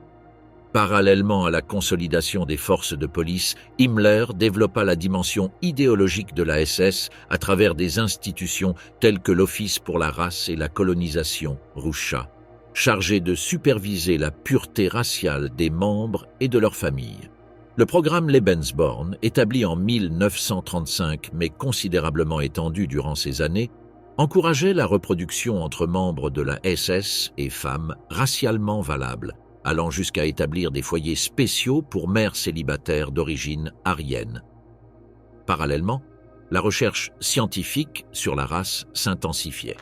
Parallèlement à la consolidation des forces de police, Himmler développa la dimension idéologique de la SS à travers des institutions telles que l'Office pour la race et la colonisation, Ruscha, chargé de superviser la pureté raciale des membres et de leurs familles. Le programme Lebensborn, établi en 1935 mais considérablement étendu durant ces années, encourageait la reproduction entre membres de la SS et femmes racialement valables, allant jusqu'à établir des foyers spéciaux pour mères célibataires d'origine aryenne. Parallèlement, la recherche scientifique sur la race s'intensifiait.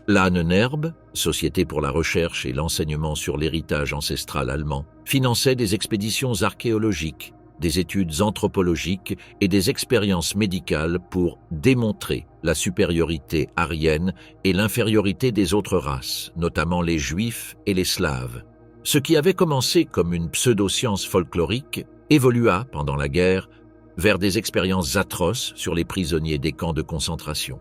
L'Ahnenerbe, Société pour la recherche et l'enseignement sur l'héritage ancestral allemand, finançait des expéditions archéologiques, des études anthropologiques et des expériences médicales pour démontrer la supériorité aryenne et l'infériorité des autres races, notamment les Juifs et les Slaves. Ce qui avait commencé comme une pseudo-science folklorique évolua, pendant la guerre, vers des expériences atroces sur les prisonniers des camps de concentration.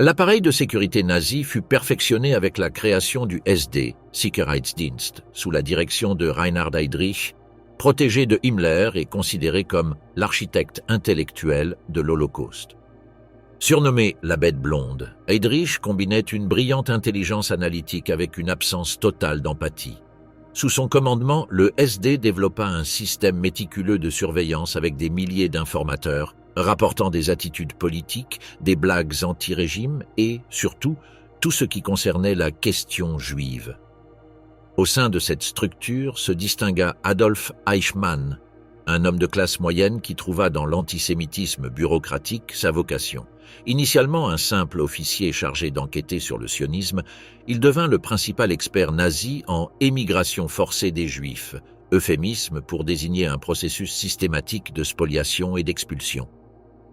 L'appareil de sécurité nazi fut perfectionné avec la création du SD, Sicherheitsdienst, sous la direction de Reinhard Heydrich, protégé de Himmler et considéré comme l'architecte intellectuel de l'Holocauste. Surnommé la bête blonde, Heydrich combinait une brillante intelligence analytique avec une absence totale d'empathie. Sous son commandement, le SD développa un système méticuleux de surveillance avec des milliers d'informateurs, rapportant des attitudes politiques, des blagues anti-régime et, surtout, tout ce qui concernait la question juive. Au sein de cette structure se distingua Adolf Eichmann, un homme de classe moyenne qui trouva dans l'antisémitisme bureaucratique sa vocation. Initialement un simple officier chargé d'enquêter sur le sionisme, il devint le principal expert nazi en émigration forcée des Juifs, euphémisme pour désigner un processus systématique de spoliation et d'expulsion.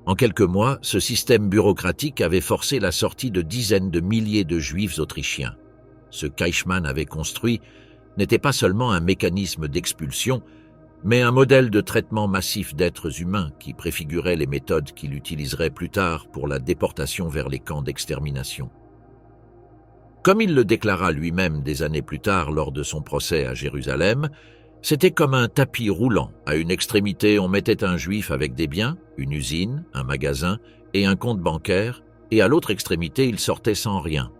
En quelques mois, ce système bureaucratique avait forcé la sortie de dizaines de milliers de Juifs autrichiens. Ce qu'Eichmann avait construit n'était pas seulement un mécanisme d'expulsion, mais un modèle de traitement massif d'êtres humains qui préfigurait les méthodes qu'il utiliserait plus tard pour la déportation vers les camps d'extermination. Comme il le déclara lui-même des années plus tard lors de son procès à Jérusalem, c'était comme un tapis roulant. À une extrémité, on mettait un juif avec des biens, une usine, un magasin et un compte bancaire, et à l'autre extrémité, il sortait sans rien.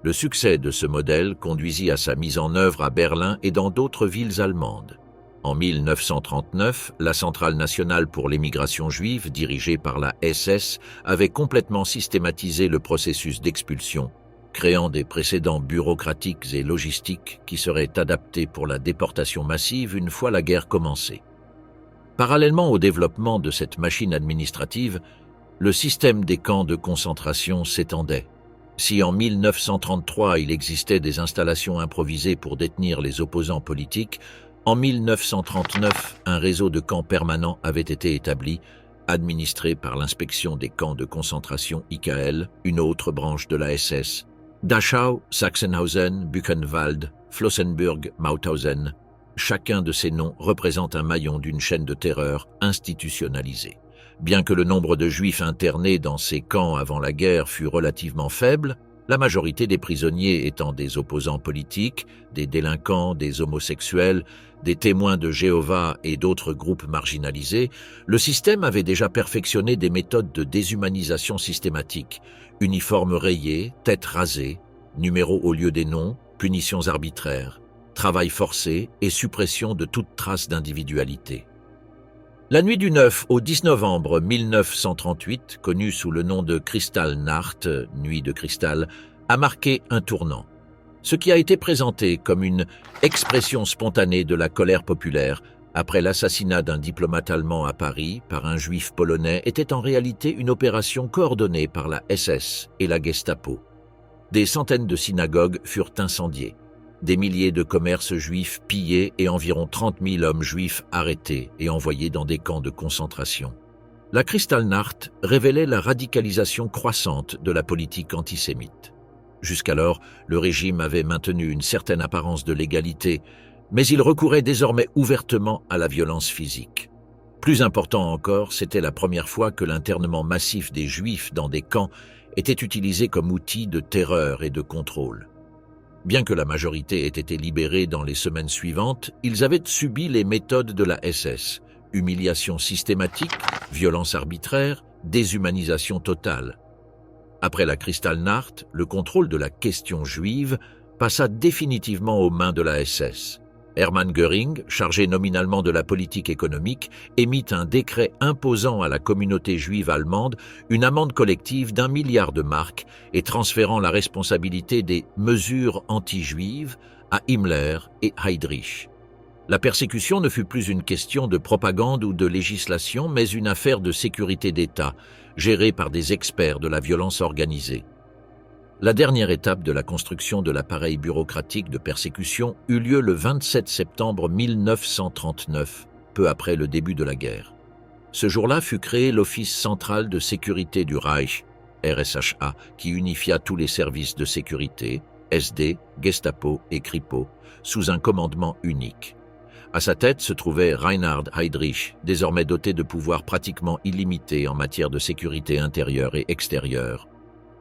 Le succès de ce modèle conduisit à sa mise en œuvre à Berlin et dans d'autres villes allemandes. En 1939, la Centrale nationale pour l'émigration juive, dirigée par la SS, avait complètement systématisé le processus d'expulsion, créant des précédents bureaucratiques et logistiques qui seraient adaptés pour la déportation massive une fois la guerre commencée. Parallèlement au développement de cette machine administrative, le système des camps de concentration s'étendait. Si en 1933 il existait des installations improvisées pour détenir les opposants politiques, en 1939, un réseau de camps permanents avait été établi, administré par l'inspection des camps de concentration IKL, une autre branche de la SS, Dachau, Sachsenhausen, Buchenwald, Flossenbürg, Mauthausen. Chacun de ces noms représente un maillon d'une chaîne de terreur institutionnalisée. Bien que le nombre de Juifs internés dans ces camps avant la guerre fût relativement faible, la majorité des prisonniers étant des opposants politiques, des délinquants, des homosexuels, des témoins de Jéhovah et d'autres groupes marginalisés, le système avait déjà perfectionné des méthodes de déshumanisation systématique, uniformes rayés, têtes rasées, numéros au lieu des noms, punitions arbitraires, travail forcé et suppression de toute trace d'individualité. La nuit du 9 au 10 novembre 1938, connue sous le nom de Kristallnacht, nuit de cristal, a marqué un tournant. Ce qui a été présenté comme une expression spontanée de la colère populaire après l'assassinat d'un diplomate allemand à Paris par un juif polonais était en réalité une opération coordonnée par la SS et la Gestapo. Des centaines de synagogues furent incendiées. Des milliers de commerces juifs pillés et environ 30 000 hommes juifs arrêtés et envoyés dans des camps de concentration. La Kristallnacht révélait la radicalisation croissante de la politique antisémite. Jusqu'alors, le régime avait maintenu une certaine apparence de légalité, mais il recourait désormais ouvertement à la violence physique. Plus important encore, c'était la première fois que l'internement massif des Juifs dans des camps était utilisé comme outil de terreur et de contrôle. Bien que la majorité ait été libérée dans les semaines suivantes, ils avaient subi les méthodes de la SS, humiliation systématique, violence arbitraire, déshumanisation totale. Après la Kristallnacht, le contrôle de la question juive passa définitivement aux mains de la SS. Hermann Göring, chargé nominalement de la politique économique, émit un décret imposant à la communauté juive allemande une amende collective d'1 milliard de marks et transférant la responsabilité des mesures anti-juives à Himmler et Heydrich. La persécution ne fut plus une question de propagande ou de législation, mais une affaire de sécurité d'État, gérée par des experts de la violence organisée. La dernière étape de la construction de l'appareil bureaucratique de persécution eut lieu le 27 septembre 1939, peu après le début de la guerre. Ce jour-là fut créé l'Office central de sécurité du Reich, RSHA, qui unifia tous les services de sécurité, SD, Gestapo et Kripo, sous un commandement unique. À sa tête se trouvait Reinhard Heydrich, désormais doté de pouvoirs pratiquement illimités en matière de sécurité intérieure et extérieure.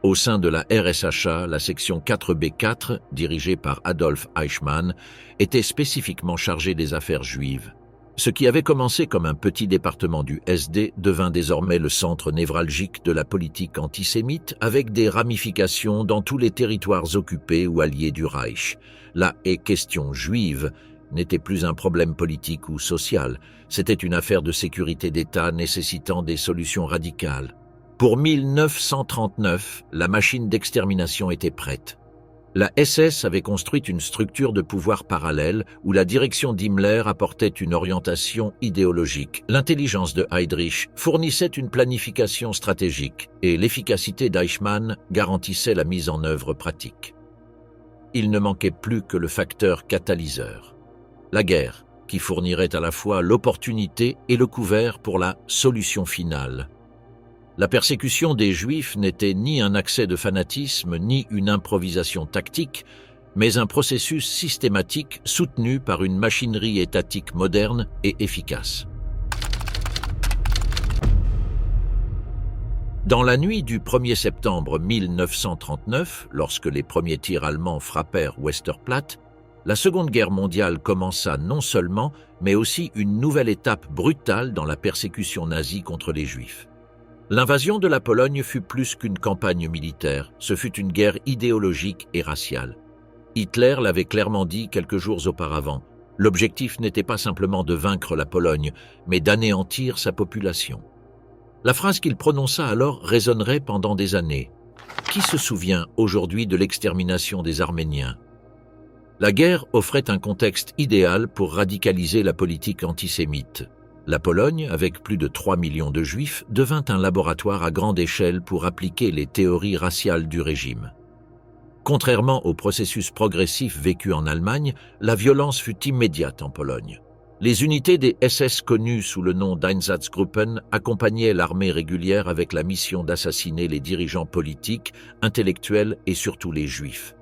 Au sein de la RSHA, la section 4B4, dirigée par Adolf Eichmann, était spécifiquement chargée des affaires juives. Ce qui avait commencé comme un petit département du SD devint désormais le centre névralgique de la politique antisémite avec des ramifications dans tous les territoires occupés ou alliés du Reich. La question juive n'était plus un problème politique ou social, c'était une affaire de sécurité d'État nécessitant des solutions radicales. Pour 1939, la machine d'extermination était prête. La SS avait construit une structure de pouvoir parallèle où la direction d'Himmler apportait une orientation idéologique. L'intelligence de Heydrich fournissait une planification stratégique et l'efficacité d'Eichmann garantissait la mise en œuvre pratique. Il ne manquait plus que le facteur catalyseur. La guerre, qui fournirait à la fois l'opportunité et le couvert pour la solution finale. La persécution des Juifs n'était ni un accès de fanatisme ni une improvisation tactique, mais un processus systématique soutenu par une machinerie étatique moderne et efficace. Dans la nuit du 1er septembre 1939, lorsque les premiers tirs allemands frappèrent Westerplatte, la Seconde Guerre mondiale commença non seulement, mais aussi une nouvelle étape brutale dans la persécution nazie contre les Juifs. L'invasion de la Pologne fut plus qu'une campagne militaire, ce fut une guerre idéologique et raciale. Hitler l'avait clairement dit quelques jours auparavant. L'objectif n'était pas simplement de vaincre la Pologne, mais d'anéantir sa population. La phrase qu'il prononça alors résonnerait pendant des années. Qui se souvient aujourd'hui de l'extermination des Arméniens ? La guerre offrait un contexte idéal pour radicaliser la politique antisémite. La Pologne, avec plus de 3 millions de Juifs, devint un laboratoire à grande échelle pour appliquer les théories raciales du régime. Contrairement au processus progressif vécu en Allemagne, la violence fut immédiate en Pologne. Les unités des SS connues sous le nom d'Einsatzgruppen accompagnaient l'armée régulière avec la mission d'assassiner les dirigeants politiques, intellectuels et surtout les Juifs.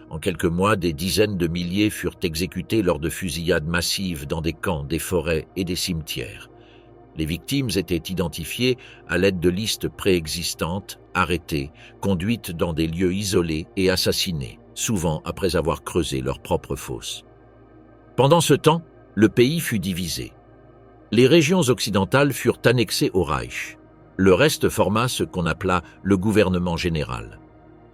En quelques mois, des dizaines de milliers furent exécutés lors de fusillades massives dans des camps, des forêts et des cimetières. Les victimes étaient identifiées à l'aide de listes préexistantes, arrêtées, conduites dans des lieux isolés et assassinées, souvent après avoir creusé leur propre fosse. Pendant ce temps, le pays fut divisé. Les régions occidentales furent annexées au Reich. Le reste forma ce qu'on appela le gouvernement général.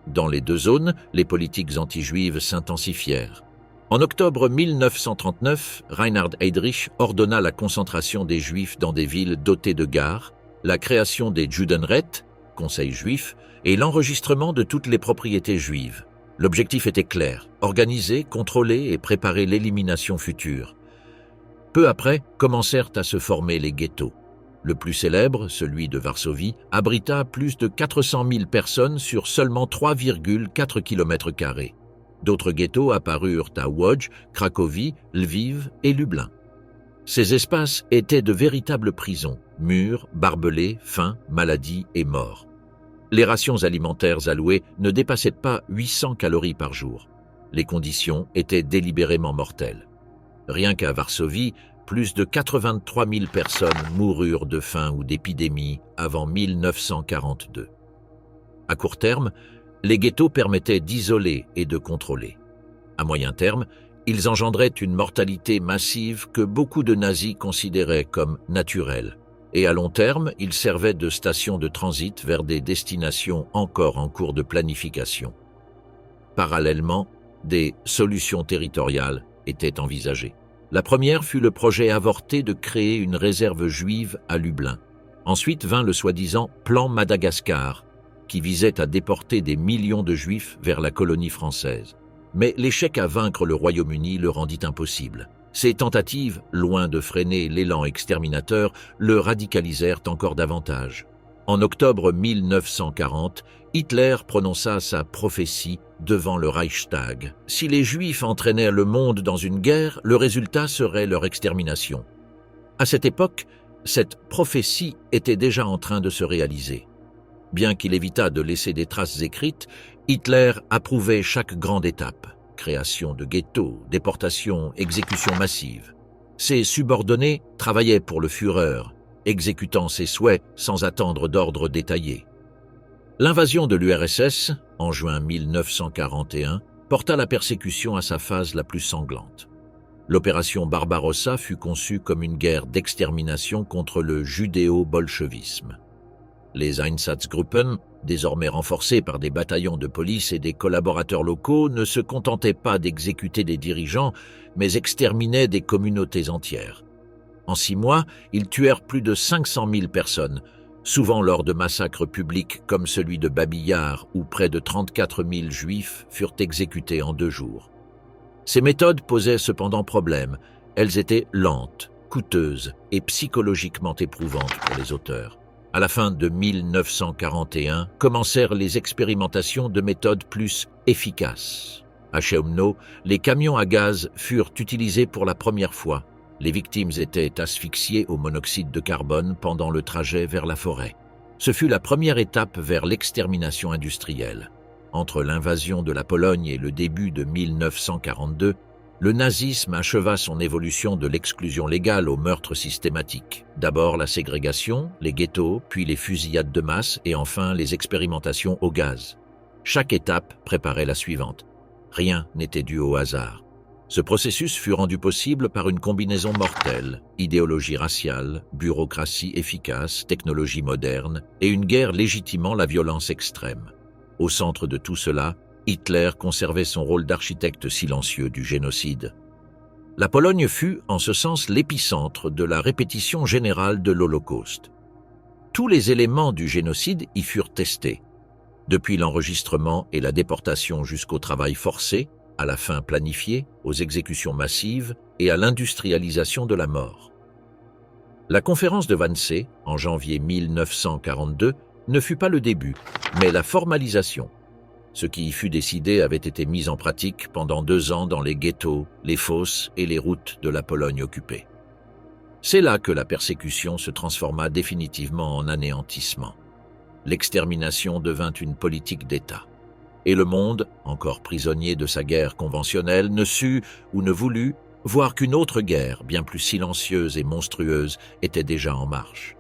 Dans les deux zones, les politiques anti-juives s'intensifièrent. En octobre 1939, Reinhard Heydrich ordonna la concentration des Juifs dans des villes dotées de gares, la création des Judenräte, conseils juifs, et l'enregistrement de toutes les propriétés juives. L'objectif était clair, organiser, contrôler et préparer l'élimination future. Peu après, commencèrent à se former les ghettos. Le plus célèbre, celui de Varsovie, abrita plus de 400 000 personnes sur seulement 3,4 km². D'autres ghettos apparurent à Łódź, Cracovie, Lviv et Lublin. Ces espaces étaient de véritables prisons, murs, barbelés, faim, maladies et morts. Les rations alimentaires allouées ne dépassaient pas 800 calories par jour. Les conditions étaient délibérément mortelles. Rien qu'à Varsovie, plus de 83 000 personnes moururent de faim ou d'épidémie avant 1942. À court terme, les ghettos permettaient d'isoler et de contrôler. À moyen terme, ils engendraient une mortalité massive que beaucoup de nazis considéraient comme naturelle. Et à long terme, ils servaient de station de transit vers des destinations encore en cours de planification. Parallèlement, Des solutions territoriales étaient envisagées. La première fut le projet avorté de créer une réserve juive à Lublin. Ensuite vint le soi-disant plan Madagascar, qui visait à déporter des millions de Juifs vers la colonie française. Mais l'échec à vaincre le Royaume-Uni le rendit impossible. Ces tentatives, loin de freiner l'élan exterminateur, le radicalisèrent encore davantage. En octobre 1940, Hitler prononça sa prophétie devant le Reichstag. Si les Juifs entraînaient le monde dans une guerre, le résultat serait leur extermination. À cette époque, cette prophétie était déjà en train de se réaliser. Bien qu'il évitât de laisser des traces écrites, Hitler approuvait chaque grande étape. Création de ghettos, déportation, exécution massive. Ses subordonnés travaillaient pour le Führer, exécutant ses souhaits sans attendre d'ordre détaillé. L'invasion de l'URSS, en juin 1941, porta la persécution à sa phase la plus sanglante. L'opération Barbarossa fut conçue comme une guerre d'extermination contre le judéo-bolchevisme. Les Einsatzgruppen, désormais renforcés par des bataillons de police et des collaborateurs locaux, ne se contentaient pas d'exécuter des dirigeants, mais exterminaient des communautés entières. En 6 mois, ils tuèrent plus de 500 000 personnes, souvent lors de massacres publics comme celui de Babi Yar, où près de 34 000 Juifs furent exécutés en 2 jours. Ces méthodes posaient cependant problème. Elles étaient lentes, coûteuses et psychologiquement éprouvantes pour les auteurs. À la fin de 1941, commencèrent les expérimentations de méthodes plus efficaces. À Chełmno, les camions à gaz furent utilisés pour la première fois. Les victimes étaient asphyxiées au monoxyde de carbone pendant le trajet vers la forêt. Ce fut la première étape vers l'extermination industrielle. Entre l'invasion de la Pologne et le début de 1942, le nazisme acheva son évolution de l'exclusion légale au meurtre systématique. D'abord la ségrégation, les ghettos, puis les fusillades de masse et enfin les expérimentations au gaz. Chaque étape préparait la suivante. Rien n'était dû au hasard. Ce processus fut rendu possible par une combinaison mortelle, idéologie raciale, bureaucratie efficace, technologie moderne et une guerre légitimant la violence extrême. Au centre de tout cela, Hitler conservait son rôle d'architecte silencieux du génocide. La Pologne fut, en ce sens, l'épicentre de la répétition générale de l'Holocauste. Tous les éléments du génocide y furent testés, depuis l'enregistrement et la déportation jusqu'au travail forcé, à la fin planifiée, aux exécutions massives et à l'industrialisation de la mort. La conférence de Wannsee, en janvier 1942, ne fut pas le début, mais la formalisation. Ce qui y fut décidé avait été mis en pratique pendant 2 ans dans les ghettos, les fosses et les routes de la Pologne occupée. C'est là que la persécution se transforma définitivement en anéantissement. L'extermination devint une politique d'État. Et le monde, encore prisonnier de sa guerre conventionnelle, ne sut ou ne voulut voir qu'une autre guerre, bien plus silencieuse et monstrueuse, était déjà en marche.